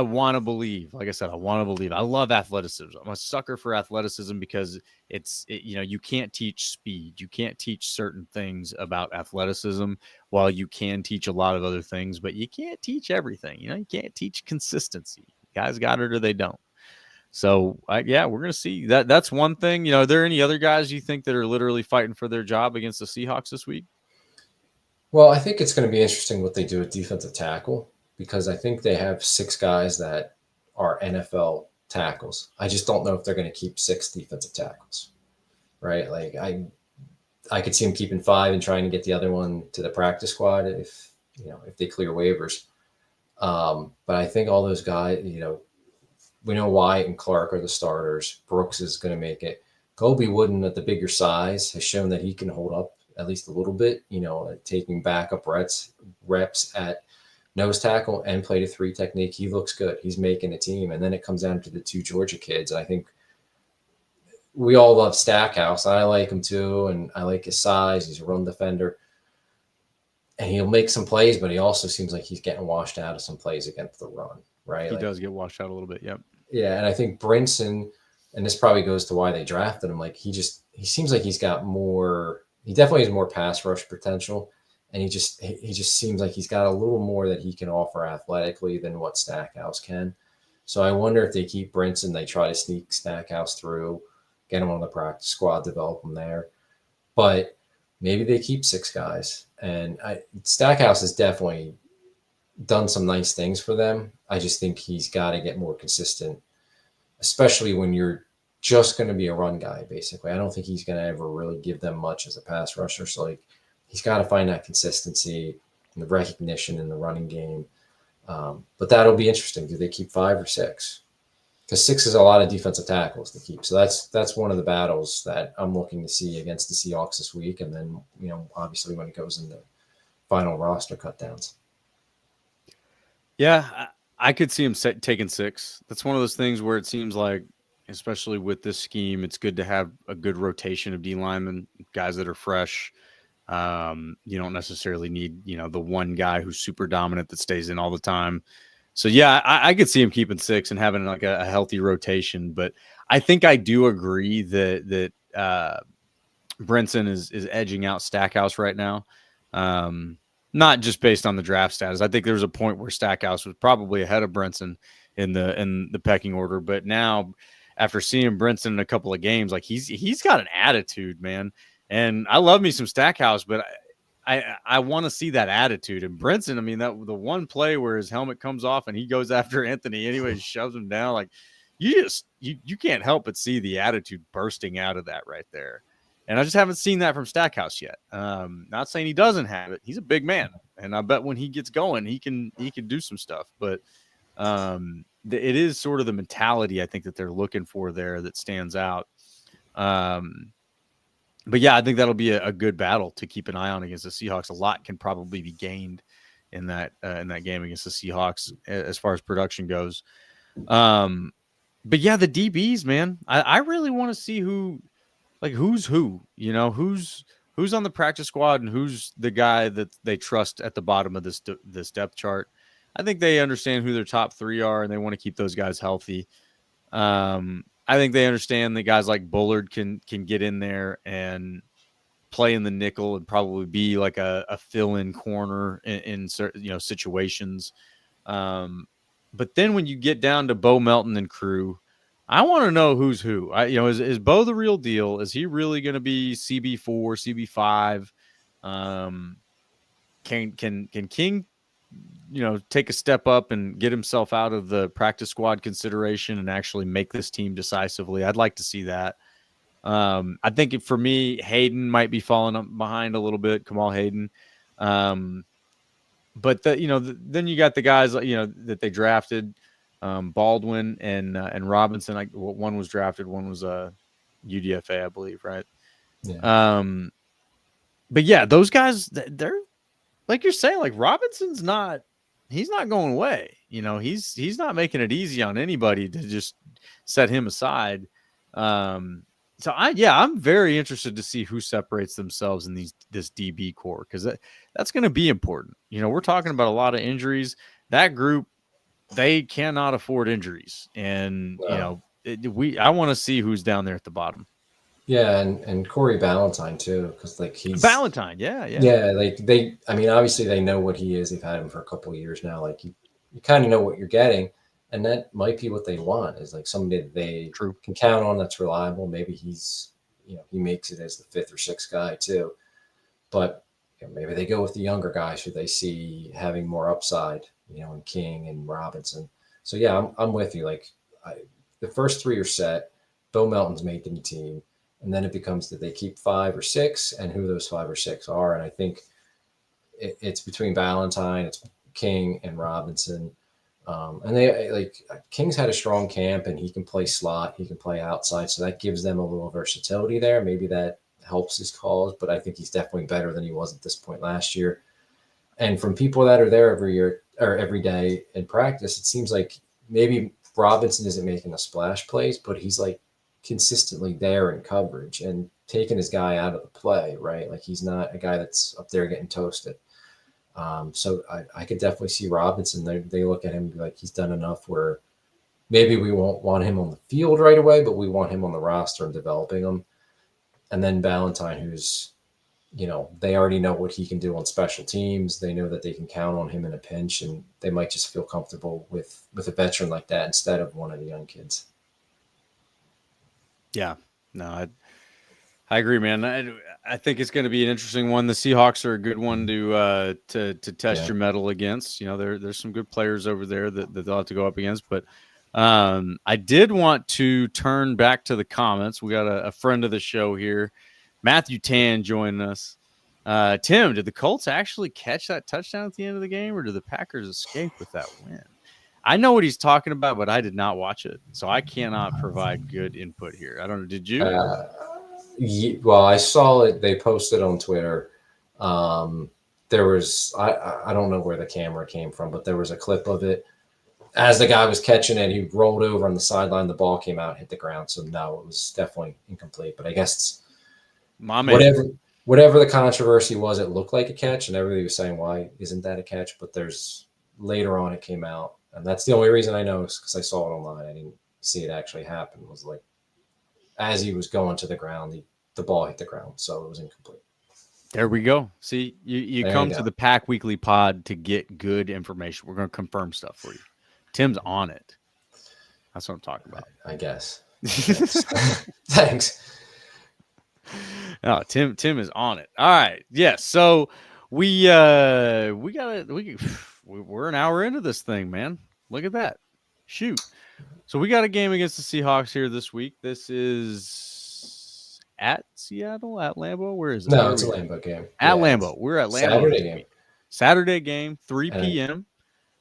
want to believe. Like I said, I want to believe. I love athleticism. I'm a sucker for athleticism because you can't teach speed. You can't teach certain things about athleticism while you can teach a lot of other things, but you can't teach everything. You can't teach consistency. Guys got it or they don't. So, we're going to see that. That's one thing. Are there any other guys you think that are literally fighting for their job against the Seahawks this week? Well, I think it's going to be interesting what they do at defensive tackle because I think they have 6 guys that are NFL tackles. I just don't know if they're going to keep 6 defensive tackles, right? Like I could see them keeping 5 and trying to get the other one to the practice squad if they clear waivers. But I think all those guys, we know Wyatt and Clark are the starters. Brooks is going to make it. Kobe Wooden at the bigger size has shown that he can hold up at least a little bit, taking backup reps at nose tackle and play to 3 technique. He looks good. He's making a team. And then it comes down to the 2 Georgia kids. And I think we all love Stackhouse. I like him too. And I like his size. He's a run defender. And he'll make some plays, but he also seems like he's getting washed out of some plays against the run, right? He does get washed out a little bit, yep. Yeah, and I think Brinson, and this probably goes to why they drafted him, like he seems like he's got more – he definitely has more pass rush potential, and he just seems like he's got a little more that he can offer athletically than what Stackhouse can. So I wonder if they keep Brinson, they try to sneak Stackhouse through, get him on the practice squad, develop him there. But maybe they keep 6 guys. And Stackhouse has definitely done some nice things for them. I just think he's got to get more consistent, especially when you're just going to be a run guy, basically. I don't think he's going to ever really give them much as a pass rusher. So, he's got to find that consistency and the recognition in the running game. But that'll be interesting. Do they keep 5 or 6? Because 6 is a lot of defensive tackles to keep. So that's one of the battles that I'm looking to see against the Seahawks this week. And then, obviously when it goes into final roster cutdowns. Yeah, I could see him taking 6. That's one of those things where it seems like, especially with this scheme, it's good to have a good rotation of D linemen, guys that are fresh. You don't necessarily need, the one guy who's super dominant that stays in all the time. So, yeah, I could see him keeping 6 and having like a healthy rotation. But I think I do agree that Brinson is edging out Stackhouse right now. Not just based on the draft status. I think there was a point where Stackhouse was probably ahead of Brinson. in the pecking order. But now, after seeing Brinson in a couple of games, like he's got an attitude, man. And I love me some Stackhouse, but I want to see that attitude. And Brinson, I mean, that the one play where his helmet comes off and he goes after Anthony anyway, shoves him down. Like you can't help but see the attitude bursting out of that right there. And I just haven't seen that from Stackhouse yet. Not saying he doesn't have it. He's a big man, and I bet when he gets going, he can do some stuff. But it is sort of the mentality I think that they're looking for there that stands out. But yeah, I think that'll be a good battle to keep an eye on against the Seahawks. A lot can probably be gained in that game against the Seahawks as far as production goes. But yeah, the DBs, man, I really want to see who's who, who's on the practice squad and who's the guy that they trust at the bottom of this depth chart. I think they understand who their top three are and they want to keep those guys healthy. I think they understand that guys like Bullard can get in there and play in the nickel and probably be like a fill-in corner in certain situations. But then when you get down to Bo Melton and crew, I want to know who's who. Is Bo the real deal? Is he really going to be CB4, CB5? Can King, take a step up and get himself out of the practice squad consideration and actually make this team decisively? I'd like to see that. I think for me, Hayden might be falling behind a little bit, Kamal Hayden. But then you got the guys that they drafted, Baldwin and Robinson. One was drafted, one was UDFA, I believe, right? Yeah. But yeah, those guys, they're like you're saying, like Robinson's he's not going away. He's not making it easy on anybody to just set him aside. So I'm very interested to see who separates themselves in this DB core, because that's going to be important. We're talking about a lot of injuries. That group, they cannot afford injuries, and No. I want to see who's down there at the bottom. Yeah, and Corey Ballantyne too, because he's Ballantyne, yeah. Obviously they know what he is. They've had him for a couple of years now. Like you kind of know what you're getting, and that might be what they want, is like somebody that they can count on, that's reliable. Maybe he's he makes it as the fifth or sixth guy too, but maybe they go with the younger guys who they see having more upside, in King and Robinson. So yeah, I'm with you. Like the first three are set. Bo Melton's making the team. And then it becomes that they keep 5 or 6 and who those 5 or 6 are. And I think it's between Ballantyne, it's King and Robinson. And they King's had a strong camp and he can play slot, he can play outside. So that gives them a little versatility there. Maybe that helps his cause, but I think he's definitely better than he was at this point last year. And from people that are there every year or every day in practice, it seems like maybe Robinson isn't making the splash plays, but he's like consistently there in coverage and taking his guy out of the play, right? Like he's not a guy that's up there getting toasted. So I could definitely see Robinson. They look at him like he's done enough where maybe we won't want him on the field right away, but we want him on the roster and developing him. And then Ballantyne, who's, they already know what he can do on special teams. They know that they can count on him in a pinch, and they might just feel comfortable with a veteran like that instead of one of the young kids. Yeah, no, I agree, man. I think it's going to be an interesting one. The Seahawks are a good one to test your mettle against. There's some good players over there that they'll have to go up against. But I did want to turn back to the comments. We got a friend of the show here, Matthew Tan, joining us. Tim, did the Colts actually catch that touchdown at the end of the game, or did the Packers escape with that win? I know what he's talking about, but I did not watch it, so I cannot provide good input here. I don't know. Did you? Well, I saw it. They posted on Twitter. There was, I don't know where the camera came from, but there was a clip of it. As the guy was catching it, he rolled over on the sideline. The ball came out, hit the ground. So no, it was definitely incomplete. But I guess whatever the controversy was, it looked like a catch, and everybody was saying, "Why isn't that a catch?" But later on, it came out. And that's the only reason I know, is because I saw it online. I didn't see it actually happen. It was like, as he was going to the ground, the ball hit the ground. So it was incomplete. There we go. See, you come to the Pack Weekly Pod to get good information. We're going to confirm stuff for you. Tim's on it. That's what I'm talking about. I guess. Thanks. Oh, Tim is on it. All right. Yes. So we're an hour into this thing, man. Look at that. Shoot. So we got a game against the Seahawks here this week. This is at Seattle, at Lambeau. Where is it? No, it's a Lambeau game. At Lambeau. We're at Lambeau this week. Saturday game, 3 p.m.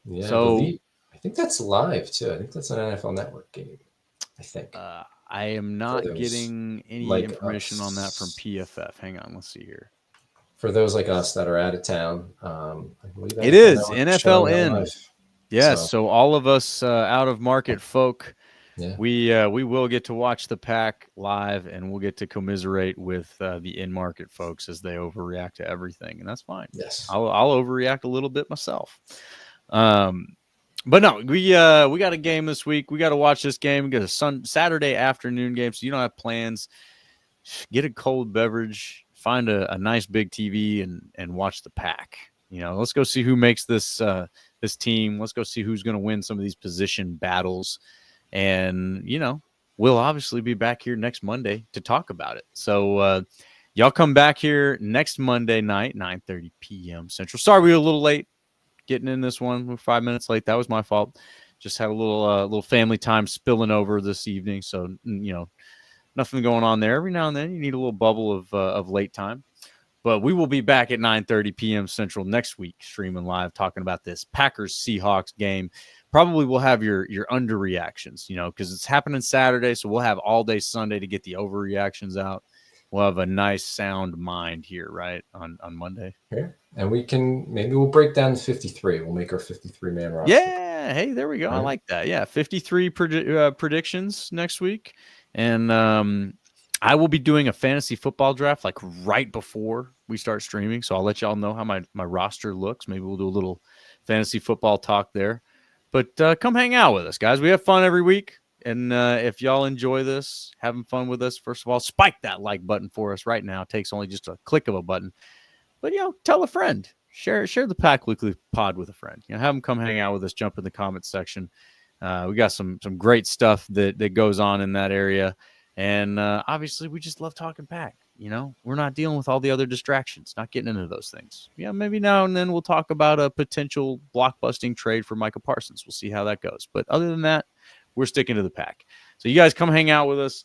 Yeah, so I think that's live too. I think that's an NFL Network game. I think. I am not getting any information on that from PFF. Hang on, let's see here. For those like us that are out of town, I believe it is NFLN. Yes, so all of us out of market folk, we will get to watch the Pack live, and we'll get to commiserate with the in-market folks as they overreact to everything, and that's fine. Yes, I'll overreact a little bit myself. But no, we got a game this week. We got to watch this game. We got a Saturday afternoon game, so you don't have plans. Get a cold beverage, find a nice big TV, and watch the Pack. You know, let's go see who makes this team. Let's go see who's going to win some of these position battles. And, you know, we'll obviously be back here next Monday to talk about it. So y'all come back here next Monday night, 9:30 p.m. Central. Sorry we were a little late getting in this one. We're 5 minutes late. That was my fault. Just had a little family time spilling over this evening. So, you know, nothing going on there. Every now and then you need a little bubble of late time. But we will be back at 9:30 p.m. Central next week, streaming live, talking about this Packers-Seahawks game. Probably we'll have your underreactions, you know, because it's happening Saturday, so we'll have all day Sunday to get the overreactions out. We'll have a nice sound mind here, right, on Monday. Yeah, and maybe we'll break down the 53. We'll make our 53-man roster. Yeah, hey, there we go. Right. I like that. Yeah, 53 predictions next week, and I will be doing a fantasy football draft like right before we start streaming. So I'll let y'all know how my roster looks. Maybe we'll do a little fantasy football talk there. But come hang out with us, guys. We have fun every week. And if y'all enjoy this, having fun with us, first of all, spike that like button for us right now. It takes only just a click of a button. But, you know, tell a friend. Share the Pack Weekly pod with a friend. You know, have them come hang out with us. Jump in the comments section. We got some great stuff that goes on in that area. And obviously, we just love talking Pack. You know, we're not dealing with all the other distractions, not getting into those things. Yeah, maybe now and then we'll talk about a potential blockbusting trade for Micah Parsons. We'll see how that goes. But other than that, we're sticking to the Pack. So you guys come hang out with us.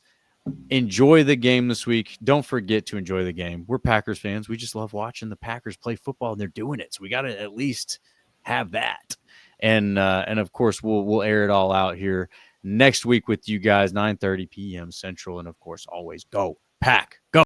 Enjoy the game this week. Don't forget to enjoy the game. We're Packers fans. We just love watching the Packers play football, and they're doing it. So we got to at least have that. And of course, we'll air it all out here next week with you guys, 9:30 p.m. Central. And, of course, always go Pack. Go.